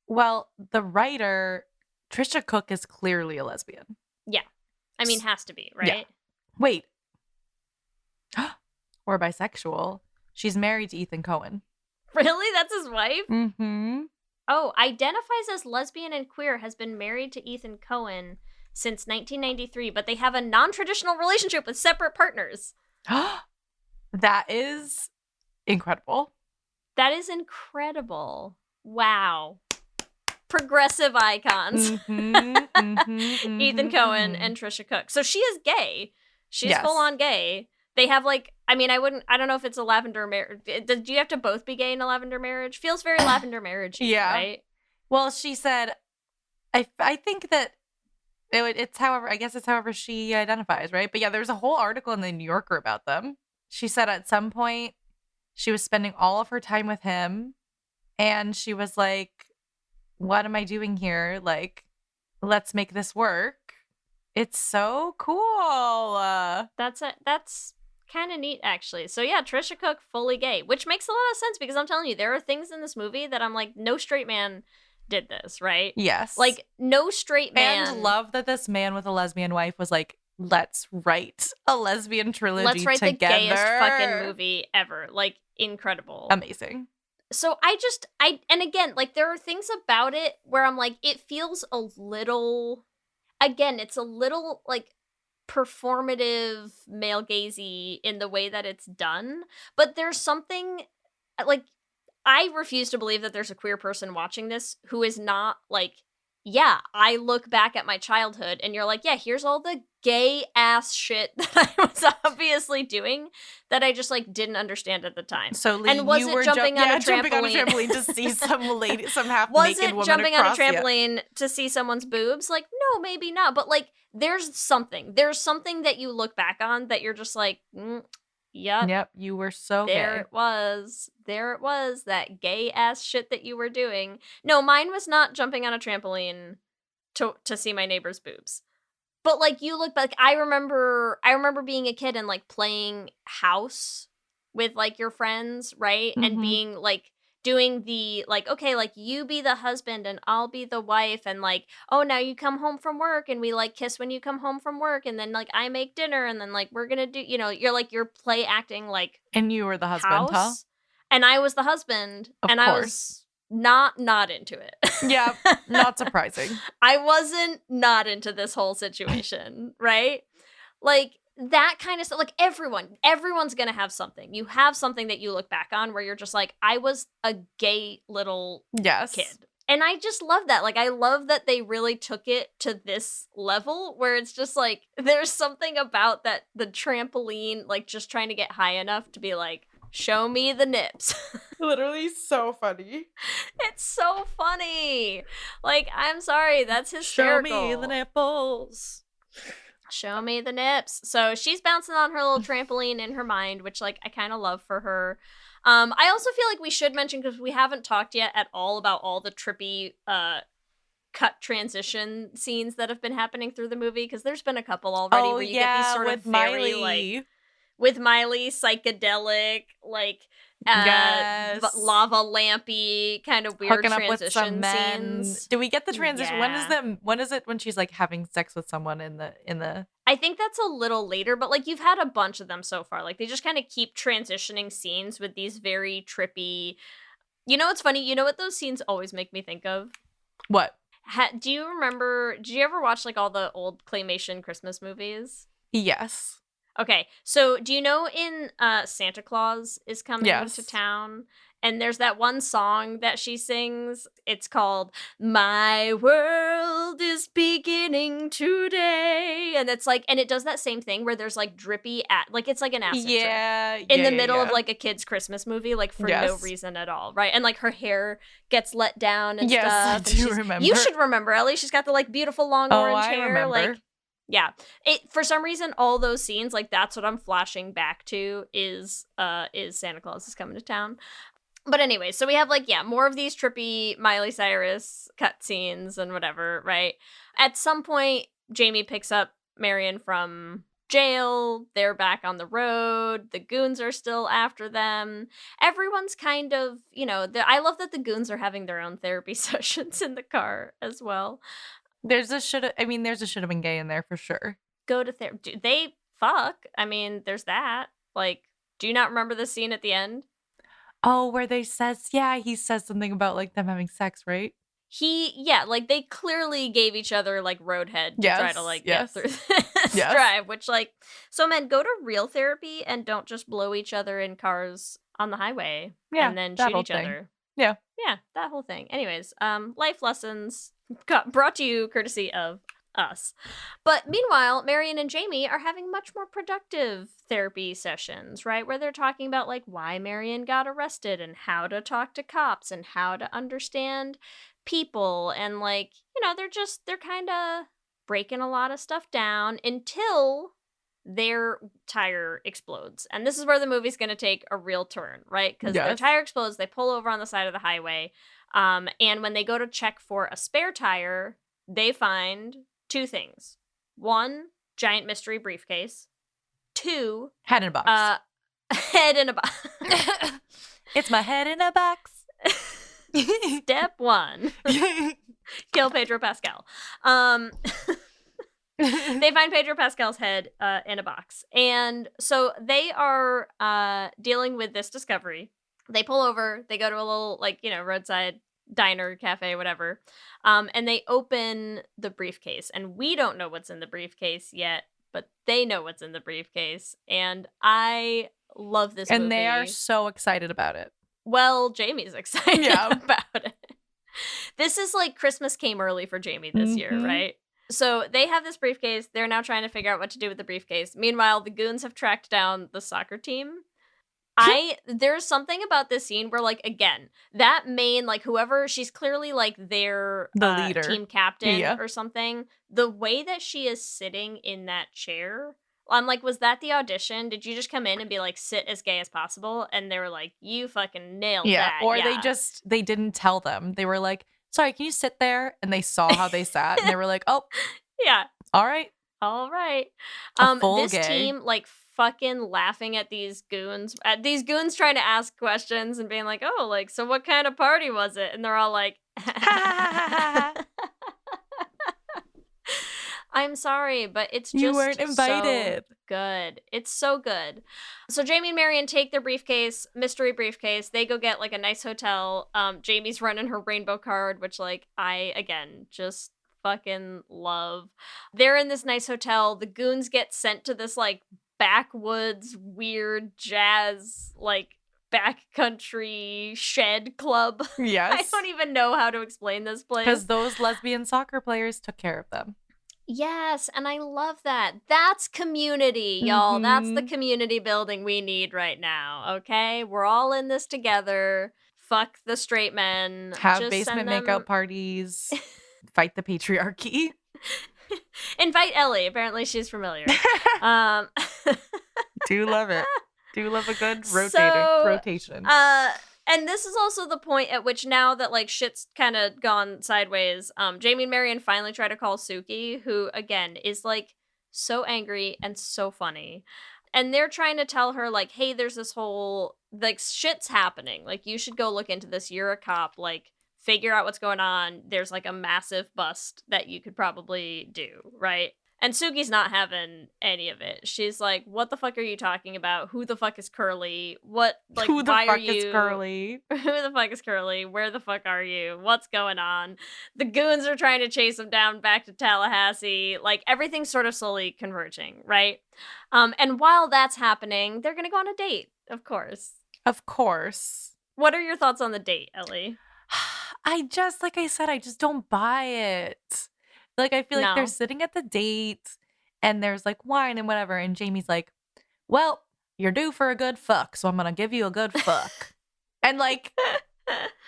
well, the writer, Trisha Cook, is clearly a lesbian. Yeah. I mean, has to be, right? Yeah. Wait. Or bisexual. She's married to Ethan Coen. Really? That's his wife? Mm-hmm. Oh, identifies as lesbian and queer, has been married to Ethan Coen since 1993, but they have a non-traditional relationship with separate partners. That is incredible. That is incredible. Wow. Progressive icons. Ethan Coen and Trisha Cook. So she is gay. She's full on gay. They have, like, I mean, I don't know if it's a lavender marriage. Do you have to both be gay in a lavender marriage? Feels very lavender marriage, yeah. Right? Well, she said, I think that It's however, I guess it's however she identifies, right? But yeah, there's a whole article in the New Yorker about them. She said at some point she was spending all of her time with him and she was like, what am I doing here? Like, let's make this work. It's so cool. That's kind of neat, actually. So yeah, Trisha Cook fully gay, which makes a lot of sense because I'm telling you, there are things in this movie that I'm like, no straight man did this, right? Yes. Like, no straight man. And love that this man with a lesbian wife was like, let's write a lesbian trilogy Let's write together. the gayest fucking movie ever. Like, incredible. Amazing. So and again, like, there are things about it where I'm like, it feels a little, again, it's a little, like, performative male gazy in the way that it's done. But there's something, like, I refuse to believe that there's a queer person watching this who is not like, yeah, I look back at my childhood and you're like, yeah, here's all the gay ass shit that I was obviously doing that I just like didn't understand at the time. So Leigh, and was you it were jumping on a jumping on a trampoline? trampoline to see some lady, some half Was naked it woman jumping on a across, yeah. trampoline to see someone's boobs? Like, no, maybe not. But like, there's something that you look back on that you're just like, Yep, you were so there gay. it was. There it was, that gay ass shit that you were doing. No, mine was not jumping on a trampoline to see my neighbor's boobs. But like, you look back, I remember being a kid and like playing house with like your friends, right? And being like doing the like, okay, like you be the husband and I'll be the wife, and like, oh, now you come home from work and we like kiss when you come home from work, and then like I make dinner and then like we're gonna do, you're play acting like, and you were the husband, huh? And I was the husband, of and course. I was not into it. Yeah, not surprising. I wasn't not into this whole situation, right? Like, that kind of stuff. Like, everyone's gonna have something. You have something that you look back on where you're just like, I was a gay little kid. And I just love that. Like, I love that they really took it to this level where it's just like, there's something about that, the trampoline, like just trying to get high enough to be like, show me the nips. Literally so funny. It's so funny. Like, I'm sorry, that's hysterical. Show me the nipples. Show me the nips. So she's bouncing on her little trampoline in her mind, which like I kind of love for her. I also feel like we should mention, because we haven't talked yet at all about all the trippy cut transition scenes that have been happening through the movie, because there's been a couple already where you get these sort of very like with Miley, psychedelic, like lava lampy kind of weird hooking up transition with some men. scenes. Do we get the transition? Yeah. When is it when she's like having sex with someone in the I think that's a little later, but like you've had a bunch of them so far. Like they just kind of keep transitioning scenes with these very trippy. You know what's funny? You know what those scenes always make me think of? What? Do you remember? Did you ever watch like all the old claymation Christmas movies? Yes. Okay, so do you know in Santa Claus is coming to town? And there's that one song that she sings. It's called My World is Beginning Today. And it's like, and it does that same thing where there's like drippy, like it's like an acid trip. In the middle of like a kid's Christmas movie, like for no reason at all, right? And like her hair gets let down and stuff. Yes, I do remember. You should remember, Ellie. She's got the like beautiful long orange hair. Remember. Like, yeah, it for some reason all those scenes, like that's what I'm flashing back to is Santa Claus is coming to town. But anyway, so we have like more of these trippy Miley Cyrus cutscenes and whatever, right? At some point, Jamie picks up Marian from jail. They're back on the road. The goons are still after them. Everyone's kind of, I love that the goons are having their own therapy sessions in the car as well. There's a should have been gay in there for sure. Go to therapy. They fuck. I mean, there's that. Like, do you not remember the scene at the end? Oh, where he says something about like them having sex, right? Like they clearly gave each other like roadhead to try to like get through this drive, which like, so men, go to real therapy and don't just blow each other in cars on the highway and then shoot each other. Yeah, that whole thing. Anyways, life lessons brought to you courtesy of us. But meanwhile, Marian and Jamie are having much more productive therapy sessions, right? Where they're talking about like why Marian got arrested and how to talk to cops and how to understand people, and like, they're kind of breaking a lot of stuff down until their tire explodes. And this is where the movie's going to take a real turn, right? Because their Yes. tire explodes, they pull over on the side of the highway. And when they go to check for a spare tire, they find two things. One, giant mystery briefcase. Two, Head in a box. head in a box. It's my head in a box. Step one. Kill Pedro Pascal. They find Pedro Pascal's head in a box. And so they are dealing with this discovery. They pull over. They go to a little, roadside diner, cafe, whatever. And they open the briefcase. And we don't know what's in the briefcase yet, but they know what's in the briefcase. And I love this movie. And they are so excited about it. Well, Jamie's excited Yeah. about it. This is like Christmas came early for Jamie this year, right? So they have this briefcase. They're now trying to figure out what to do with the briefcase. Meanwhile, the goons have tracked down the soccer team. There's something about this scene where, like, again, that main, like, whoever, she's clearly, like, their The leader. team captain Yeah. or something. The way that she is sitting in that chair, I'm like, was that the audition? Did you just come in and be like, sit as gay as possible? And they were like, you fucking nailed that. Or yeah. they didn't tell them. They were like, sorry, can you sit there? And they saw how they sat and they were like, oh, Yeah. all right. All right. A full This gay. team, like, fucking laughing at these goons trying to ask questions and being like, oh, like, so what kind of party was it? And they're all like, I'm sorry, but it's just You weren't invited. so good. It's so good. So Jamie and Marian take their briefcase, mystery briefcase. They go get, like, a nice hotel. Jamie's running her rainbow card, which, like, I, again, just fucking love. They're in this nice hotel. The goons get sent to this, like, backwoods, weird jazz, like, backcountry shed club. Yes. I don't even know how to explain this place. Because those lesbian soccer players took care of them. Yes, and I love that. That's community, y'all. That's the community building we need right now, okay? We're all in this together. Fuck the straight men. Have Just basement send makeout parties. Fight the patriarchy. Invite Ellie. Apparently she's familiar. Do love it. Do love a good So, rotation. And this is also the point at which, now that, like, shit's kind of gone sideways, Jamie and Marian finally try to call Suki, who, again, is, like, so angry and so funny. And they're trying to tell her, like, hey, there's this whole, like, shit's happening. Like, you should go look into this. You're a cop. Like, figure out what's going on. There's, like, a massive bust that you could probably do, right? And Suki's not having any of it. She's like, what the fuck are you talking about? Who the fuck is Curly? What, like, Who the why fuck are you... is Curly? Who the fuck is Curly? Where the fuck are you? What's going on? The goons are trying to chase him down back to Tallahassee. Like, everything's sort of slowly converging, right? And while that's happening, they're gonna go on a date, of course. Of course. What are your thoughts on the date, Ellie? Like I said, I just don't buy it. Like, I feel like No. they're sitting at the date and there's, like, wine and whatever. And Jamie's like, well, you're due for a good fuck, so I'm going to give you a good fuck. And, like,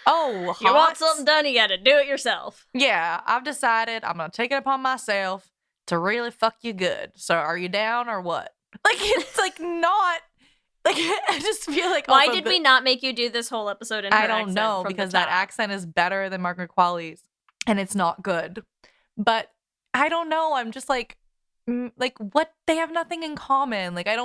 oh, You want hot? something done, you gotta do it yourself. Yeah, I've decided I'm going to take it upon myself to really fuck you good. So are you down or what? Like, it's, like, not... Like, I just feel like... Why also did we not make you do this whole episode in her I don't accent know, from the because that top? accent is better than Margaret Qualley's, and it's not good. But I don't know. I'm just like what? They have nothing in common. Like, I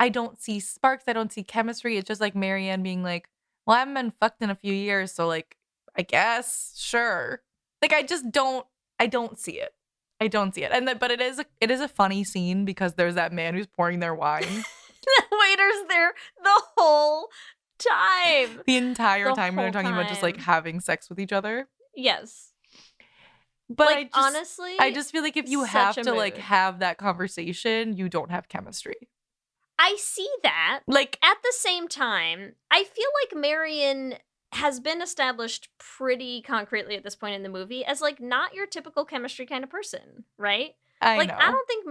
don't see sparks. I don't see chemistry. It's just like Marianne being like, well, I haven't been fucked in a few years, so, like, I guess, sure. Like, I don't see it. I don't see it. But it is a funny scene because there's that man who's pouring their wine. The waiter's there the whole time. The entire The time when they're whole talking about just, like, time. having sex with each other. Yes. But Like, honestly, I just feel like if you such have a to, like, mood. have that conversation, you don't have chemistry. I see that. Like, At the same time, I feel like Marian has been established pretty concretely at this point in the movie as, like, not your typical chemistry kind of person, right? I Like, know. I don't think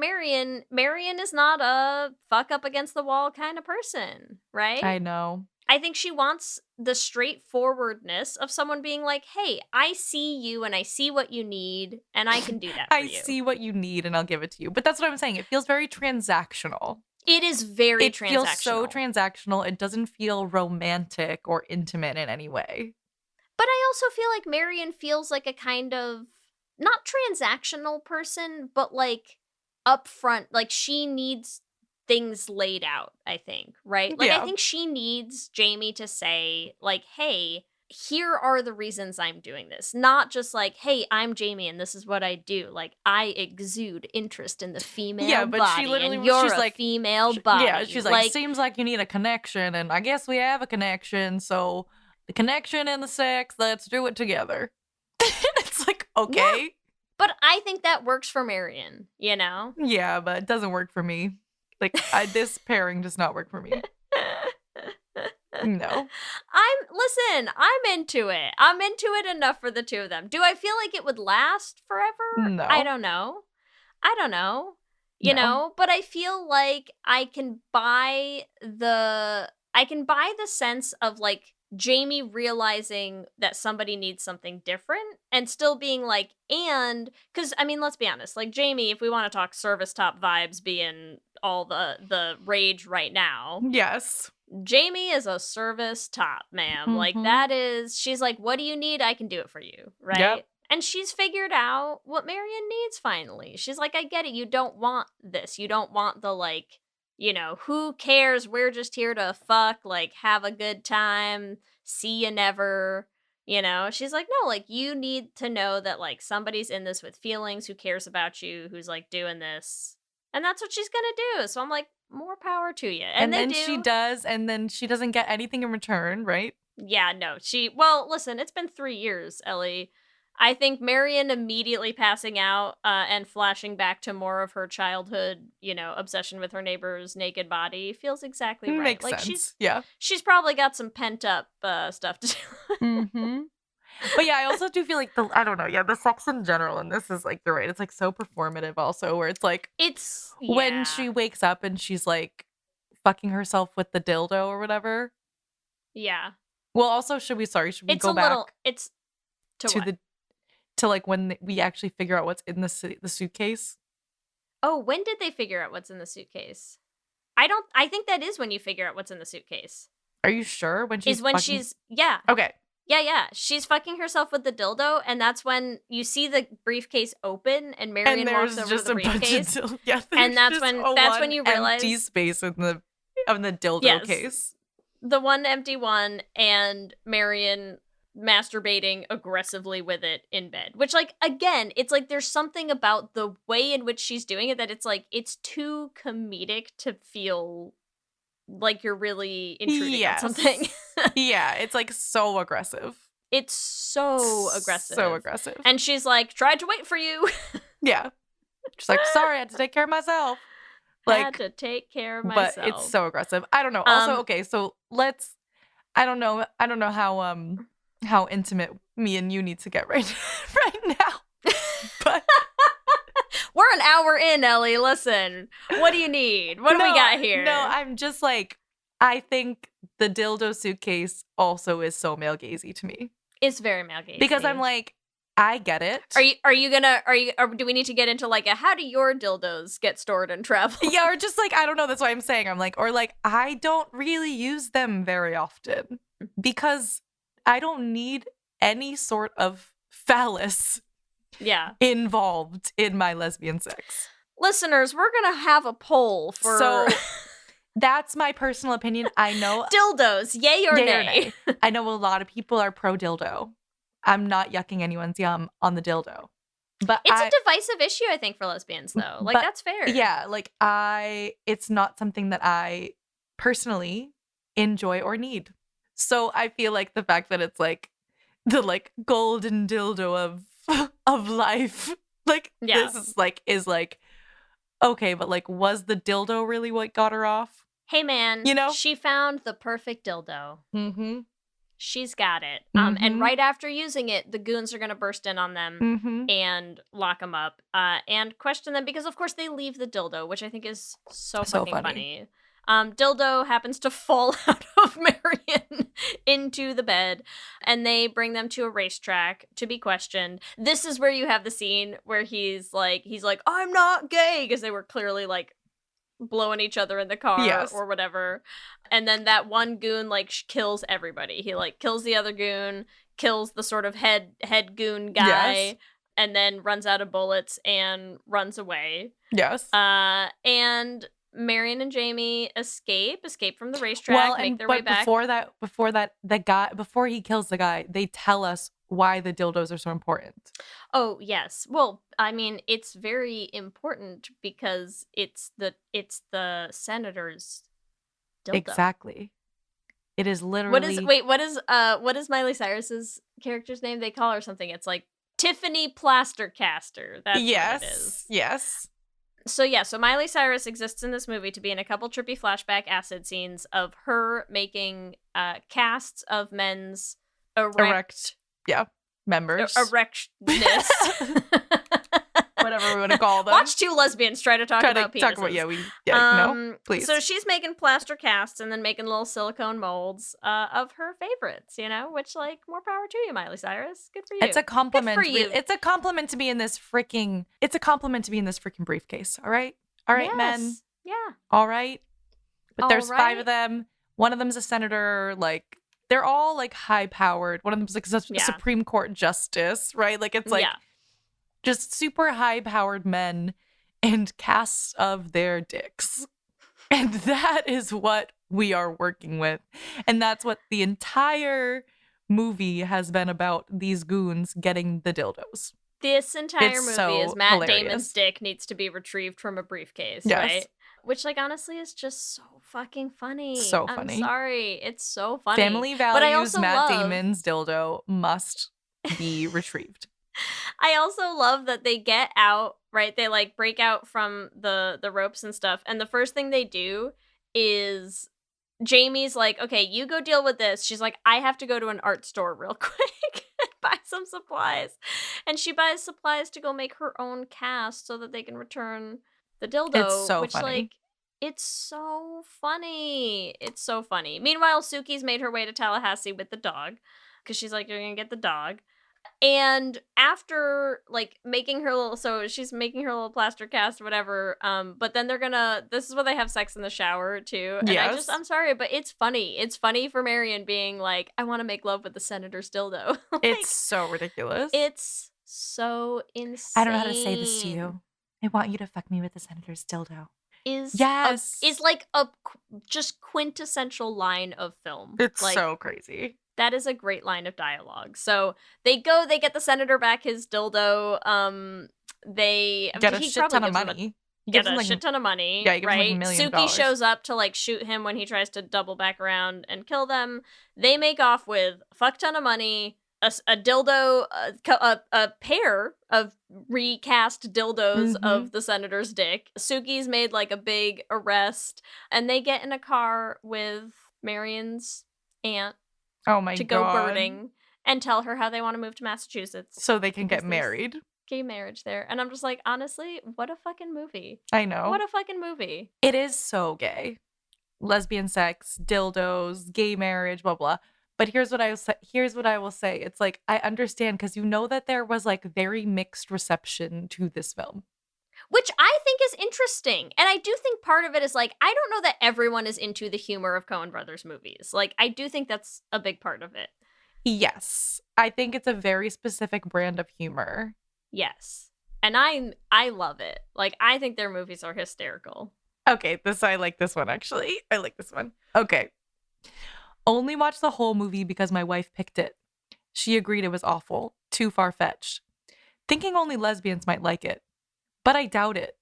Marian is not a fuck up against the wall kind of person, right? I know. I think she wants the straightforwardness of someone being like, hey, I see you and I see what you need and I can do that for I you. see what you need and I'll give it to you. But that's what I'm saying. It feels very transactional. It is very transactional. It feels so transactional. It doesn't feel romantic or intimate in any way. But I also feel like Marian feels like a kind of, not transactional person, but like upfront. Like she needs things laid out, I think, right? Like, Yeah. I think she needs Jamie to say, like, hey, here are the reasons I'm doing this. Not just like, hey, I'm Jamie and this is what I do. Like, I exude interest in the female but body she literally, and you're she's a like, female body. Yeah, she's like, seems like you need a connection and I guess we have a connection. So the connection and the sex, let's do it together. It's like, okay. Yeah. But I think that works for Marian, you know? Yeah, but it doesn't work for me. Like, this pairing does not work for me. No. I'm into it. I'm into it enough for the two of them. Do I feel like it would last forever? No. I don't know. You know, but I feel like I can buy the sense of like Jamie realizing that somebody needs something different and still being like, and because I mean, let's be honest, like Jamie, if we want to talk service top vibes being all the rage right now. Yes. Jamie is a service top, ma'am. Like that is, she's like, what do you need? I can do it for you. Right. Yep. And she's figured out what Marian needs finally. She's like, I get it. You don't want this. You don't want the like, you know, who cares? We're just here to fuck, like have a good time. See you never. You know, she's like, no, like you need to know that like somebody's in this with feelings, who cares about you, who's like doing this. And that's what she's going to do. So I'm like, more power to you. And then she does, and then she doesn't get anything in return, right? Yeah, no. Well, listen, it's been 3 years, Ellie. I think Marian immediately passing out and flashing back to more of her childhood, you know, obsession with her neighbor's naked body feels exactly right. Makes like sense. She's probably got some pent up stuff to do. But yeah, I also do feel like I don't know. Yeah, the sex in general, and this is like, you're right. It's like so performative also, where it's like, when she wakes up and she's like fucking herself with the dildo or whatever. Yeah. Well, also, should we go back to like when we actually figure out what's in the suitcase? Oh, when did they figure out what's in the suitcase? I think that is when you figure out what's in the suitcase. Are you sure? Yeah. Okay. Yeah. She's fucking herself with the dildo, and that's when you see the briefcase open, and Marian walks over to the briefcase. And that's when you realize empty space in the dildo case. The one empty one, and Marian masturbating aggressively with it in bed. Which, like, again, it's like there's something about the way in which she's doing it that it's like it's too comedic to feel like you're really intruding on something. Yeah, it's like so aggressive. It's so aggressive. So aggressive. And she's like, tried to wait for you. Yeah. She's like, sorry, I had to take care of myself. Had to take care of myself. But it's so aggressive. I don't know. Also, okay, so I don't know how intimate me and you need to get right now. But we're an hour in, Ellie. Listen, what do you need? What do we got here? No, I'm just like, I think the dildo suitcase also is so male gazy to me. It's very male gazy. Because I'm like, I get it. Do we need to get into like how do your dildos get stored and travel? Yeah, or just like, I don't know. That's why I'm saying, I'm like, or like, I don't really use them very often because I don't need any sort of phallus involved in my lesbian sex. Listeners, we're going to have a poll for... So that's my personal opinion. I know... Dildos, yay or nay? I know a lot of people are pro dildo. I'm not yucking anyone's yum on the dildo. But it's a divisive issue, I think, for lesbians, though. Like, that's fair. Yeah, like, it's not something that I personally enjoy or need. So I feel like the fact that it's like the like golden dildo of life, like this is like okay, but like was the dildo really what got her off? Hey man, you know, she found the perfect dildo. Mm-hmm. She's got it. And right after using it, the goons are gonna burst in on them and lock them up and question them because of course they leave the dildo, which I think is so fucking funny. Dildo happens to fall out of Marian into the bed, and they bring them to a racetrack to be questioned. This is where you have the scene where he's like, I'm not gay, because they were clearly like blowing each other in the car or whatever. And then that one goon like kills everybody. He like kills the other goon, kills the sort of head goon guy, and then runs out of bullets and runs away. Yes. And Marian and Jamie escape from the racetrack, make their way back. Before he kills the guy, they tell us why the dildos are so important. Oh, yes. Well, I mean, it's very important because it's the senator's dildo. Exactly. It is literally what is Miley Cyrus's character's name? They call her something. It's like Tiffany Plastercaster. That's what it is. Yes. So Miley Cyrus exists in this movie to be in a couple trippy flashback acid scenes of her making casts of men's erect members. Erectness. Whatever we want to call them. Watch two lesbians try to talk about penises. No, please. So she's making plaster casts and then making little silicone molds of her favorites, which, like, more power to you, Miley Cyrus. Good for you. It's a compliment. Good for you. It's a compliment to be in this freaking briefcase. All right, yes. men. Yeah. All right. But there's All 5 of right. them. One of them's a senator. Like, they're all like high powered. One of them's like a Supreme Court justice, right? Like, it's like just super high powered men and casts of their dicks. And that is what we are working with. And that's what the entire movie has been about, these goons getting the dildos. This entire movie so is Matt hilarious. Damon's dick needs to be retrieved from a briefcase, Yes. right? Which, like, honestly is just so fucking funny. So I'm funny. sorry. It's so funny. Family But I values, also Matt love... Damon's dildo must be retrieved. I also love that they get out, right? They like break out from the ropes and stuff. And the first thing they do is Jamie's like, okay, you go deal with this. She's like, I have to go to an art store real quick and buy some supplies. And she buys supplies to go make her own cast so that they can return the dildo. It's so which, funny. like, it's so funny. It's so funny. Meanwhile, Suki's made her way to Tallahassee with the dog because she's like, you're going to get the dog. And after, like, she's making her little plaster cast or whatever, but then this is where they have sex in the shower, too. And Yes. I'm sorry, but it's funny. It's funny for Marian being like, I want to make love with the senator's dildo. Like, It's so ridiculous. it's so insane. I don't know how to say this to you. I want you to fuck me with the senator's dildo. Is like a just quintessential line of film. It's like, so crazy. that is a great line of dialogue. So they get the senator back his dildo. They Get a he shit ton probably of gives him money. Get a shit ton of money. Yeah, he gives him, like, right? $1 million. Suki shows up to like shoot him when he tries to double back around and kill them. They make off with a fuck ton of money, a dildo, a pair of recast dildos of the senator's dick. Suki's made like a big arrest, and they get in a car with Marian's aunt Oh my god. to go birding and tell her how they want to move to Massachusetts. So they can get Because there's married. Gay marriage there. And I'm just like, honestly, what a fucking movie. I know. What a fucking movie. It is so gay. Lesbian sex, dildos, gay marriage, blah blah. But here's what I will say. It's like, I understand, because you know that there was like very mixed reception to this film. Which I think is interesting. And I do think part of it is like, I don't know that everyone is into the humor of Coen Brothers movies. Like, I do think that's a big part of it. Yes. I think it's a very specific brand of humor. Yes. And I love it. Like, I think their movies are hysterical. Okay, I like this one, actually. I like this one. Okay. Only watched the whole movie because my wife picked it. She agreed it was awful. Too far-fetched. Thinking only lesbians might like it. But I doubt it.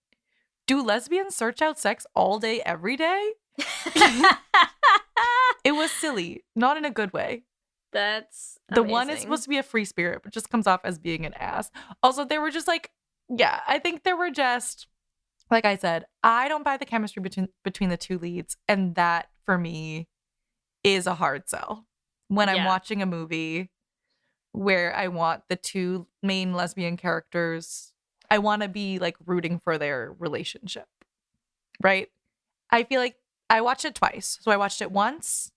Do lesbians search out sex all day, every day? It was silly. Not in a good way. That's The amazing. one is supposed to be a free spirit, but just comes off as being an ass. Also, they were just like, yeah, I think they were just, like I said, I don't buy the chemistry between the two leads. And that, for me, is a hard sell. When I'm watching a movie where I want the two main lesbian characters, I want to be like rooting for their relationship, right? I feel like I watched it twice. So I watched it once,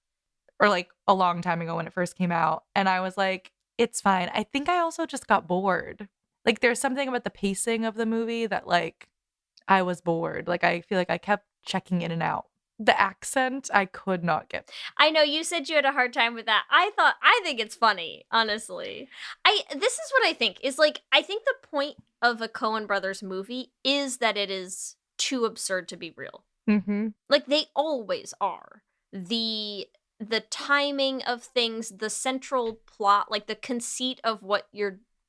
or like a long time ago when it first came out, and I was like, it's fine. I think I also just got bored. Like there's something about the pacing of the movie that like I was bored. Like I feel like I kept checking in and out. The accent I could not get. I know you said you had a hard time with that. I think it's funny, honestly. This is what I think is like, I think the point of a Coen Brothers movie is that it is too absurd to be real. Mm-hmm. Like they always are. The timing of things, the central plot, like the conceit of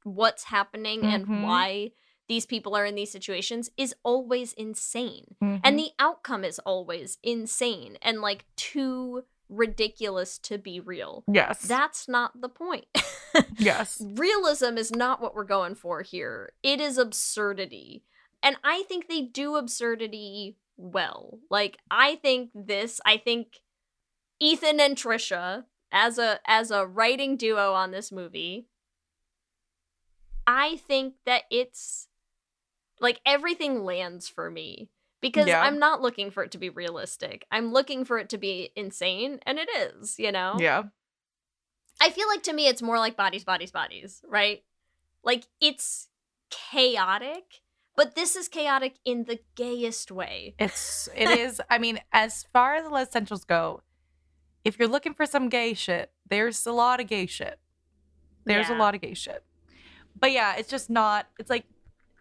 what's happening and why these people are in these situations is always insane. And the outcome is always insane and like too ridiculous to be real. Yes. That's not the point. Yes. Realism is not what we're going for here. It is absurdity. And I think they do absurdity well. Like I think Ethan and Trisha as a writing duo on this movie, I think that it's like everything lands for me because I'm not looking for it to be realistic. I'm looking for it to be insane, and it is, you know? Yeah. I feel like to me it's more like bodies, right? Like it's chaotic, but this is chaotic in the gayest way. It is. I mean, as far as the Lez-ssentials go, if you're looking for some gay shit, there's a lot of gay shit. There's a lot of gay shit. But yeah, it's just not, it's like,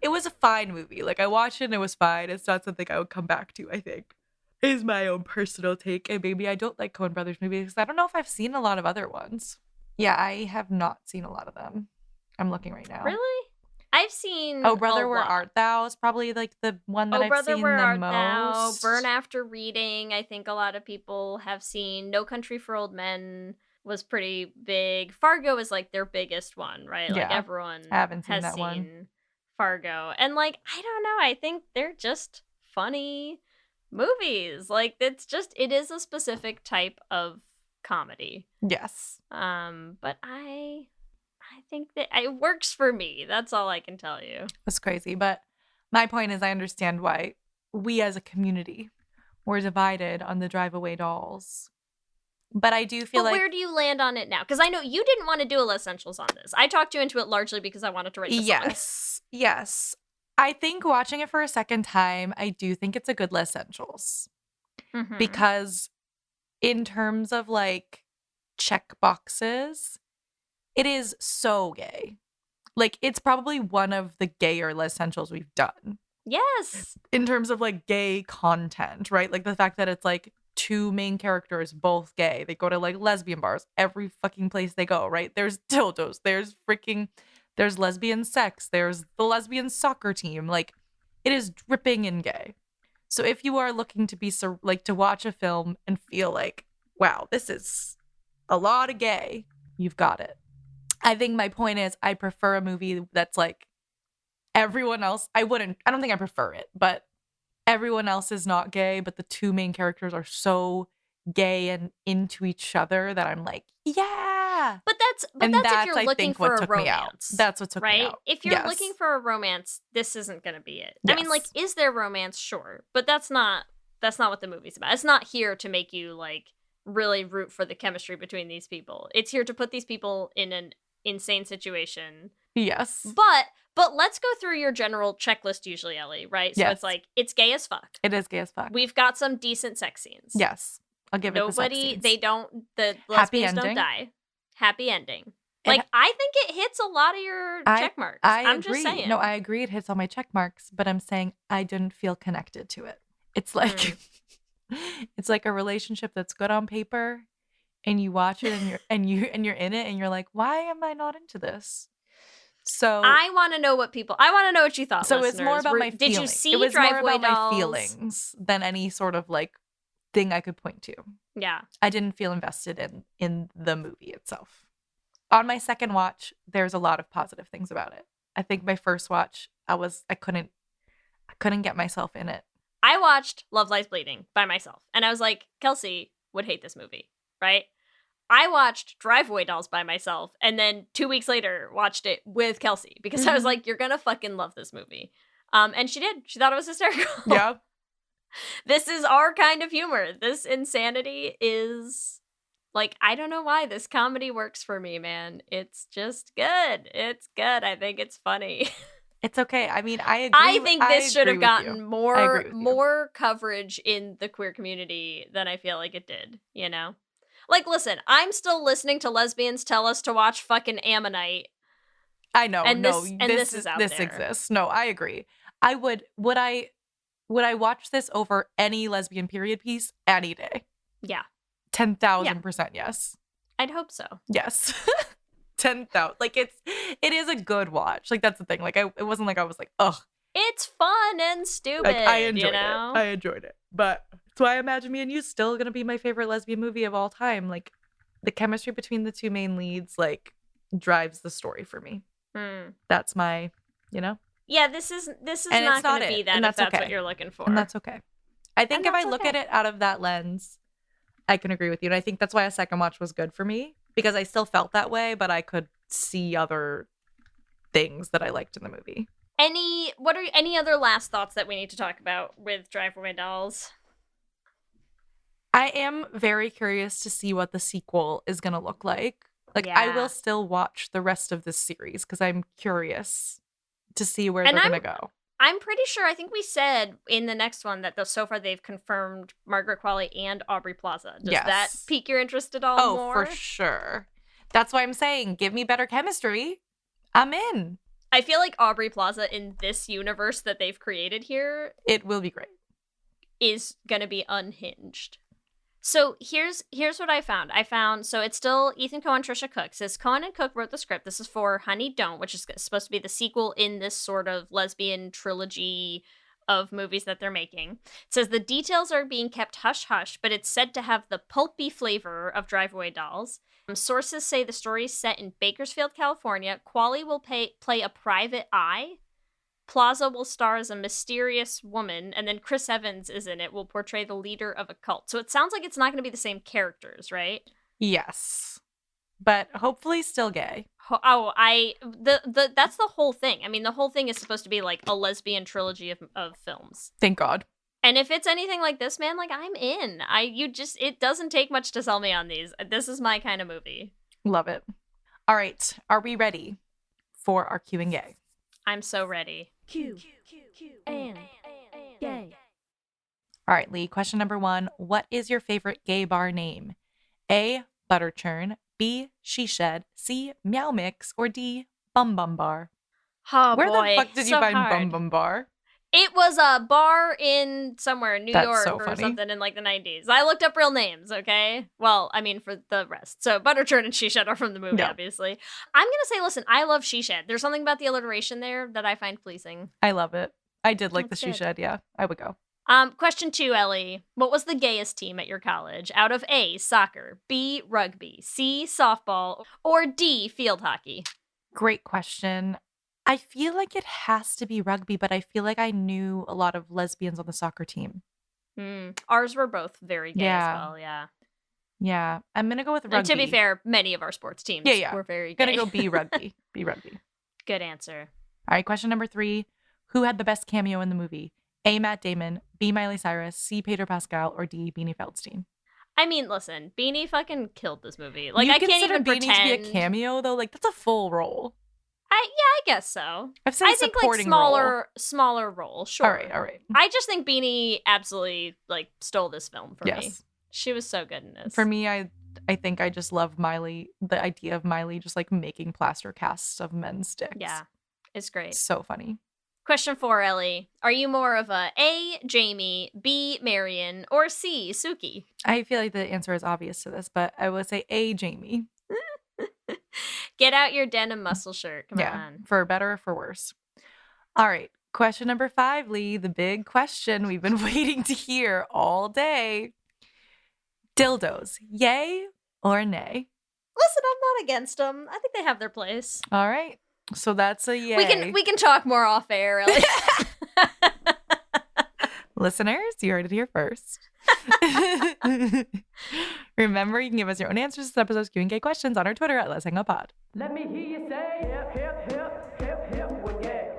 it was a fine movie. Like, I watched it and it was fine. It's not something I would come back to, I think. Is my own personal take. And maybe I don't like Coen Brothers movies because I don't know if I've seen a lot of other ones. Yeah, I have not seen a lot of them. I'm looking right now. Really? I've seen Oh Brother, Where Art Thou is probably like the one that I've seen Where the Art most. Thou, Burn After Reading, I think a lot of people have seen. No Country for Old Men was pretty big. Fargo is like their biggest one, right? Like Yeah. everyone I haven't seen has that seen one. Fargo. And like, I don't know, I think they're just funny movies. Like it is a specific type of comedy. Yes. But I think that it works for me. That's all I can tell you. That's crazy. But my point is I understand why we as a community were divided on the Drive Away Dolls. But I do feel but like... where do you land on it now? Because I know you didn't want to do a Lez-ssentials on this. I talked you into it largely because I wanted to write the song. Yes. I think watching it for a second time, I do think it's a good Lez-ssentials. Mhm. Because in terms of like check boxes, it is so gay. Like it's probably one of the gayer Lez-ssentials we've done. Yes. In terms of like gay content, right? Like the fact that it's like two main characters, both gay. They go to like lesbian bars every fucking place they go, right? There's dildos. There's lesbian sex. There's the lesbian soccer team. Like it is dripping in gay. So if you are looking to be to watch a film and feel like, wow, this is a lot of gay, you've got it. I think my point is I prefer a movie that's like everyone else. I don't think I prefer it, but everyone else is not gay, but the two main characters are so gay and into each other that I'm like, yeah. But that's if you're looking for a romance. That's what took me out. If you're looking for a romance, this isn't going to be it. I mean, like, is there romance? Sure. But that's not what the movie's about. It's not here to make you like really root for the chemistry between these people. It's here to put these people in an insane situation. Yes. But let's go through your general checklist usually, Ellie, right? So it's like, it's gay as fuck. It is gay as fuck. We've got some decent sex scenes. Yes. I'll give it the sex scenes. The lesbians don't die. Happy ending. Like, I think it hits a lot of your check marks. I'm agree. just saying. No, I agree it hits all my check marks, but I'm saying I didn't feel connected to it. It's like, it's like a relationship that's good on paper and you watch it and you're in it and you're like, why am I not into this? So I want to know what you thought. So listeners. it's more about my feelings. Did you see it was Driveway more about Dolls? my feelings than any sort of like thing I could point to. Yeah. I didn't feel invested in the movie itself. On my second watch, there's a lot of positive things about it. I think my first watch, I couldn't get myself in it. I watched Love Lies Bleeding by myself, and I was like, Kelsey would hate this movie, right? I watched Driveway Dolls by myself, and then 2 weeks later watched it with Kelsey because I was like, you're gonna fucking love this movie. And she did. She thought it was hysterical. Yeah. This is our kind of humor. This insanity is like, I don't know why this comedy works for me, man. It's just good. It's good. I think it's funny. It's okay. I mean, I agree. I think this should have agree with you. gotten I agree with you. more coverage in the queer community than I feel like it did, you know? Like, listen, I'm still listening to lesbians tell us to watch fucking Ammonite. I know. And no, this is out this there. exists. No, I agree. I would I watch this over any lesbian period piece any day? Yeah. 10,000% yes. I'd hope so. Yes. 10,000. Like it is a good watch. Like that's the thing. Like it wasn't like I was like, ugh. It's fun and stupid. Like I enjoyed you know? it. I enjoyed it. But that's why I imagine Me and You still gonna be my favorite lesbian movie of all time. Like the chemistry between the two main leads like drives the story for me. That's my, you know? Yeah, this is And not it's going not to be it, that and if that's that's okay. what you're looking for. And that's okay. I think And if I that's look okay. at it out of that lens, I can agree with you. And I think that's why a second watch was good for me because I still felt that way, but I could see other things that I liked in the movie. What are any other last thoughts that we need to talk about with Drive-Away Dolls? I am very curious to see what the sequel is going to look like. Like, I Yeah. will still watch the rest of this series because I'm curious to see where And they're going to go. I'm pretty sure, I think we said in the next one that so far they've confirmed Margaret Qualley and Aubrey Plaza. Does that Yes. pique your interest at all Oh, more? for sure. That's why I'm saying, give me better chemistry. I'm in. I feel like Aubrey Plaza in this universe that they've created here It will be great. is going to be unhinged. So here's what I found. So it's still Ethan Coen, Trisha Cook. It says Coen and Cook wrote the script. This is for Honey Don't, which is supposed to be the sequel in this sort of lesbian trilogy of movies that they're making. It says the details are being kept hush-hush, but it's said to have the pulpy flavor of Drive-Away Dolls. Sources say the story is set in Bakersfield, California. Qualley will play a private eye. Plaza will star as a mysterious woman, and then Chris Evans is in it, will portray the leader of a cult. So it sounds like it's not going to be the same characters, right? Yes. But hopefully still gay. That's the whole thing. I mean, the whole thing is supposed to be like a lesbian trilogy of films. Thank God. And if it's anything like this, man, like I'm in. It doesn't take much to sell me on these. This is my kind of movie. Love it. All right. Are we ready for our Q and Gay? I'm so ready. Q and gay. All right, Leigh. Question number 1. What is your favorite gay bar name? A. Butter Churn. B. She Shed. C. Meow Mix. Or D. Bum Bum Bar. Oh, Where boy. the fuck did you So find hard. Bum Bum Bar? It was a bar in somewhere, New That's York so or funny. something in like the 90s. I looked up real names, okay? Well, I mean, for the rest. So Butter Churn and She Shed are from the movie, Yeah. obviously. I'm going to say, listen, I love She Shed. There's something about the alliteration there that I find pleasing. I love it. I did like That's the She good. Shed. Yeah, I would go. Question 2, Ellie. What was the gayest team at your college? Out of A, soccer, B, rugby, C, softball, or D, field hockey? Great question. I feel like it has to be rugby, but I feel like I knew a lot of lesbians on the soccer team. Ours were both very gay Yeah. as well, yeah. Yeah, I'm going to go with rugby. And to be fair, many of our sports teams Yeah. were very gay. Going to go B, rugby. B, rugby. Good answer. All right, question number 3. Who had the best cameo in the movie? A, Matt Damon, B, Miley Cyrus, C, Pedro Pascal, or D, Beanie Feldstein? I mean, listen, Beanie fucking killed this movie. Like, You I can't consider even Beanie pretend. to be a cameo, though? Like, that's a full role. I guess so. I've said I think like supporting role. smaller role. Sure. All right. I just think Beanie absolutely like stole this film for me. Yes. She was so good in this. For me, I think I just love Miley, the idea of Miley just like making plaster casts of men's dicks. Yeah, it's great. So funny. Question 4, Ellie. Are you more of A, Jamie, B, Marian, or C, Suki? I feel like the answer is obvious to this, but I would say A, Jamie. Get out your denim muscle shirt. Come on. For better or for worse. All right. Question number 5, Leigh, the big question we've been waiting to hear all day. Dildos, yay or nay? Listen, I'm not against them. I think they have their place. All right. So that's a yay. We can talk more off air, Ellie. Listeners, you heard it here first. Remember, you can give us your own answers to this episode's Q&A questions on our Twitter at Lez Hang Out Pod. Let me hear you say hip, hip, hip, hip, hip, with gay.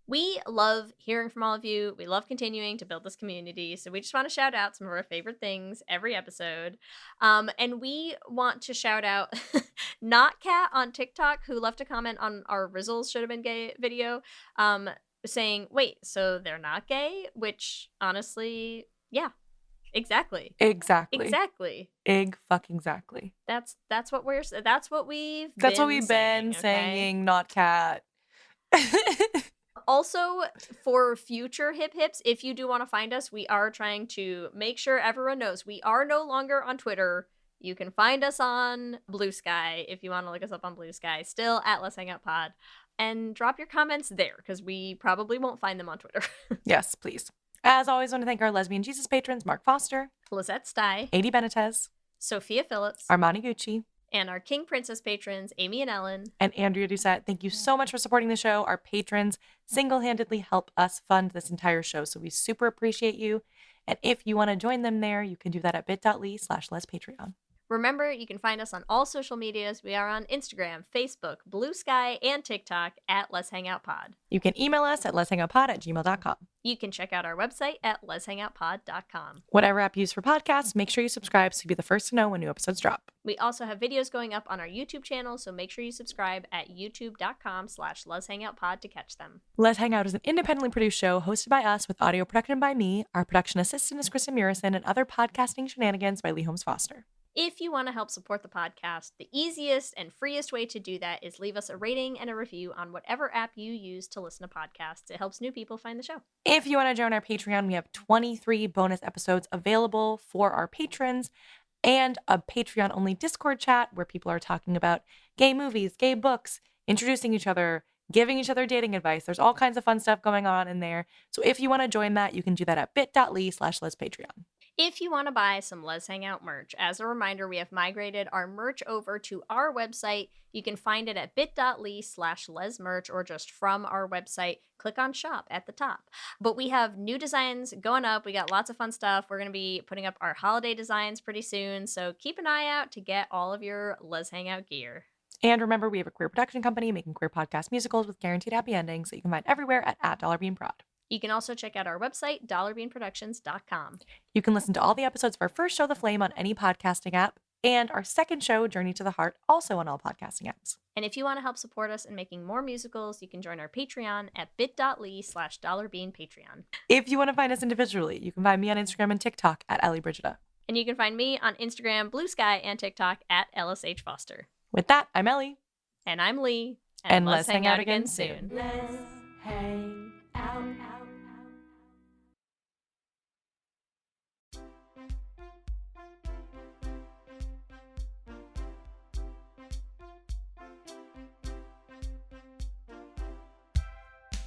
We love hearing from all of you. We love continuing to build this community. So we just want to shout out some of our favorite things every episode. And we want to shout out Not Cat on TikTok, who left a comment on our Rizzles Should Have Been Gay video, saying, wait, so they're not gay? Which, honestly, yeah, exactly. Exactly. Exactly. That's what we've been saying, not cat. Also, for future hip hips, if you do want to find us, we are trying to make sure everyone knows we are no longer on Twitter. You can find us on Blue Sky if you want to look us up on Blue Sky, still at Lez Hang Out Pod, and drop your comments there because we probably won't find them on Twitter. Yes, please. As always, I want to thank our Lesbian Jesus patrons, Mark Foster, Lez-ssentials, Adi Benitez, Sophia Phillips, Armani Gucci, and our King Princess patrons, Amy and Ellen, and Andrea Doucette. Thank you so much for supporting the show. Our patrons single-handedly help us fund this entire show, so we super appreciate you. And if you want to join them there, you can do that at bit.ly/lespatreon. Remember, you can find us on all social medias. We are on Instagram, Facebook, Blue Sky, and TikTok at Lez Hang Out Pod. You can email us at lezhangoutpod@gmail.com. You can check out our website at lezhangoutpod.com. Whatever app you use for podcasts, make sure you subscribe so you'll be the first to know when new episodes drop. We also have videos going up on our YouTube channel, so make sure you subscribe at youtube.com/lezhangoutpod to catch them. Lez Hang Out is an independently produced show hosted by us with audio production by me. Our production assistant is Kristen Murison, and other podcasting shenanigans by Leigh Holmes Foster. If you want to help support the podcast, the easiest and freest way to do that is leave us a rating and a review on whatever app you use to listen to podcasts. It helps new people find the show. If you want to join our Patreon, we have 23 bonus episodes available for our patrons and a Patreon-only Discord chat where people are talking about gay movies, gay books, introducing each other, giving each other dating advice. There's all kinds of fun stuff going on in there. So if you want to join that, you can do that at bit.ly/lespatreon. If you want to buy some Lez Hang Out merch, as a reminder, we have migrated our merch over to our website. You can find it at bit.ly/lesmerch or just from our website. Click on shop at the top. But we have new designs going up. We got lots of fun stuff. We're going to be putting up our holiday designs pretty soon. So keep an eye out to get all of your Lez Hang Out gear. And remember, we have a queer production company making queer podcast musicals with guaranteed happy endings that you can find everywhere at $$beanprod. You can also check out our website, $beanproductions.com. You can listen to all the episodes of our first show, The Flame, on any podcasting app, and our second show, Journey to the Heart, also on all podcasting apps. And if you want to help support us in making more musicals, you can join our Patreon at bit.ly/$beanpatreon. If you want to find us individually, you can find me on Instagram and TikTok at Ellie Brigida. And you can find me on Instagram, Blue Sky, and TikTok at LSH Foster. With that, I'm Ellie. And I'm Leigh. And let's hang out again soon. Let's hang out.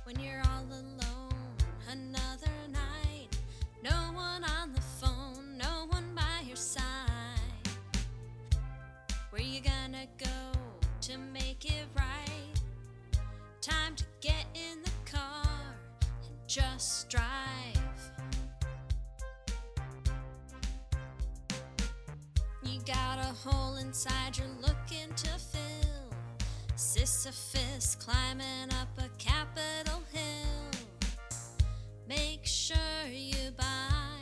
When you're all alone, another night, no one on the phone, no one by your side. Where you gonna go to make it right? Time to get in the car and just drive. You got a hole inside you're looking to fill, Sisyphus climbing up a Capitol Hill. Make sure you buy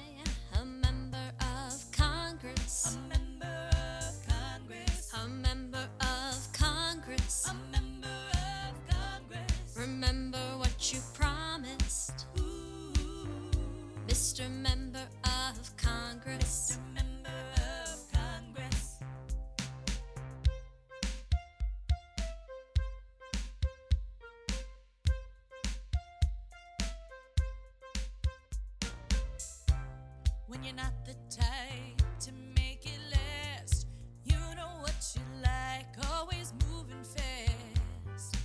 a member of Congress. A member of Congress. A member of Congress. A member of Congress. Remember what you promised. Ooh. Mr. Member of Congress. Mr. Member of Congress. When you're not the type to make it last, you know what you like, always moving fast.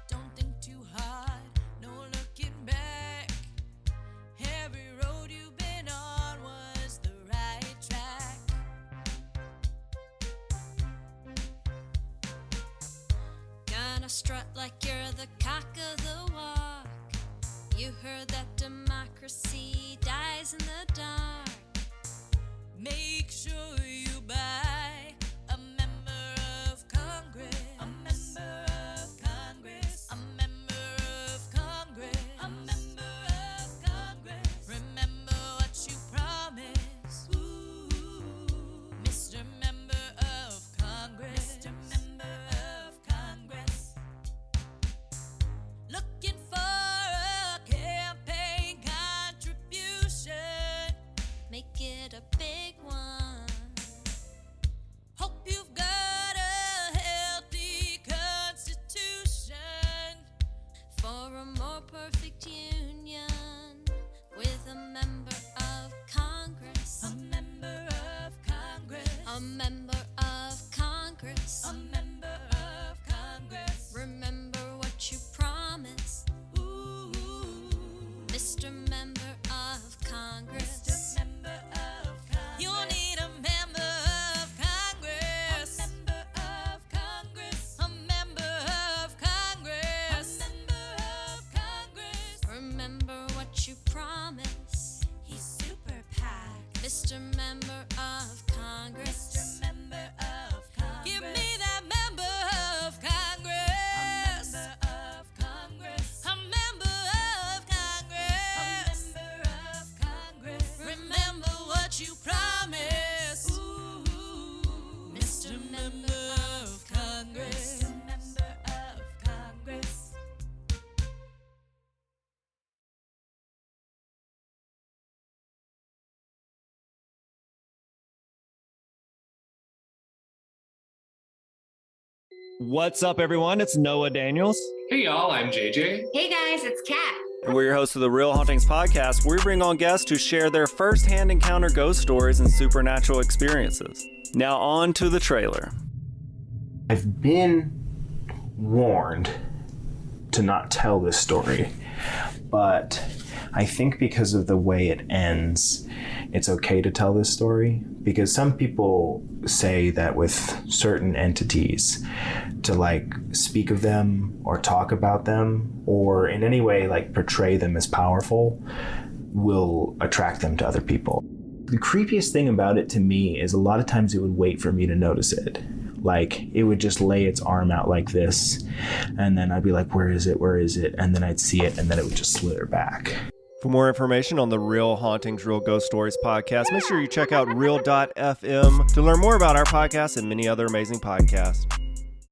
Don't think too hard, no looking back. Every road you've been on was the right track. Gonna strut like you're the cock of the walk. You heard that democracy dies in the dark. Make sure you buy a member of Congress. A member of Congress. A member of Congress. Congress. A member of Congress. Remember what you promised. Ooh, Mr. Member of Congress. Mr. Member of Congress. You need a member of Congress. A member of Congress. A member of Congress. A member of Congress. Remember what you promised. He's super packed. Mr. Member of Congress. Mr. Member of Congress. Give me that member of Congress. A member of Congress. A member of Congress. A member of Congress. Remember what you promised. Ooh, Mr. Member of Congress. Mr. Member of Congress. What's up, everyone? It's Noah Daniels. Hey, y'all, I'm JJ. Hey, guys, it's Kat. And we're your hosts of the Real Hauntings podcast, where we bring on guests to share their first-hand encounter ghost stories and supernatural experiences. Now, on to the trailer. I've been warned to not tell this story, but I think because of the way it ends, it's okay to tell this story, because some people say that with certain entities, to like speak of them or talk about them or in any way like portray them as powerful will attract them to other people. The creepiest thing about it to me is a lot of times it would wait for me to notice it. Like, it would just lay its arm out like this, and then I'd be like, where is it? Where is it? And then I'd see it, and then it would just slither back. For more information on the Real Hauntings, Real Ghost Stories podcast, make sure you check out real.fm to learn more about our podcast and many other amazing podcasts.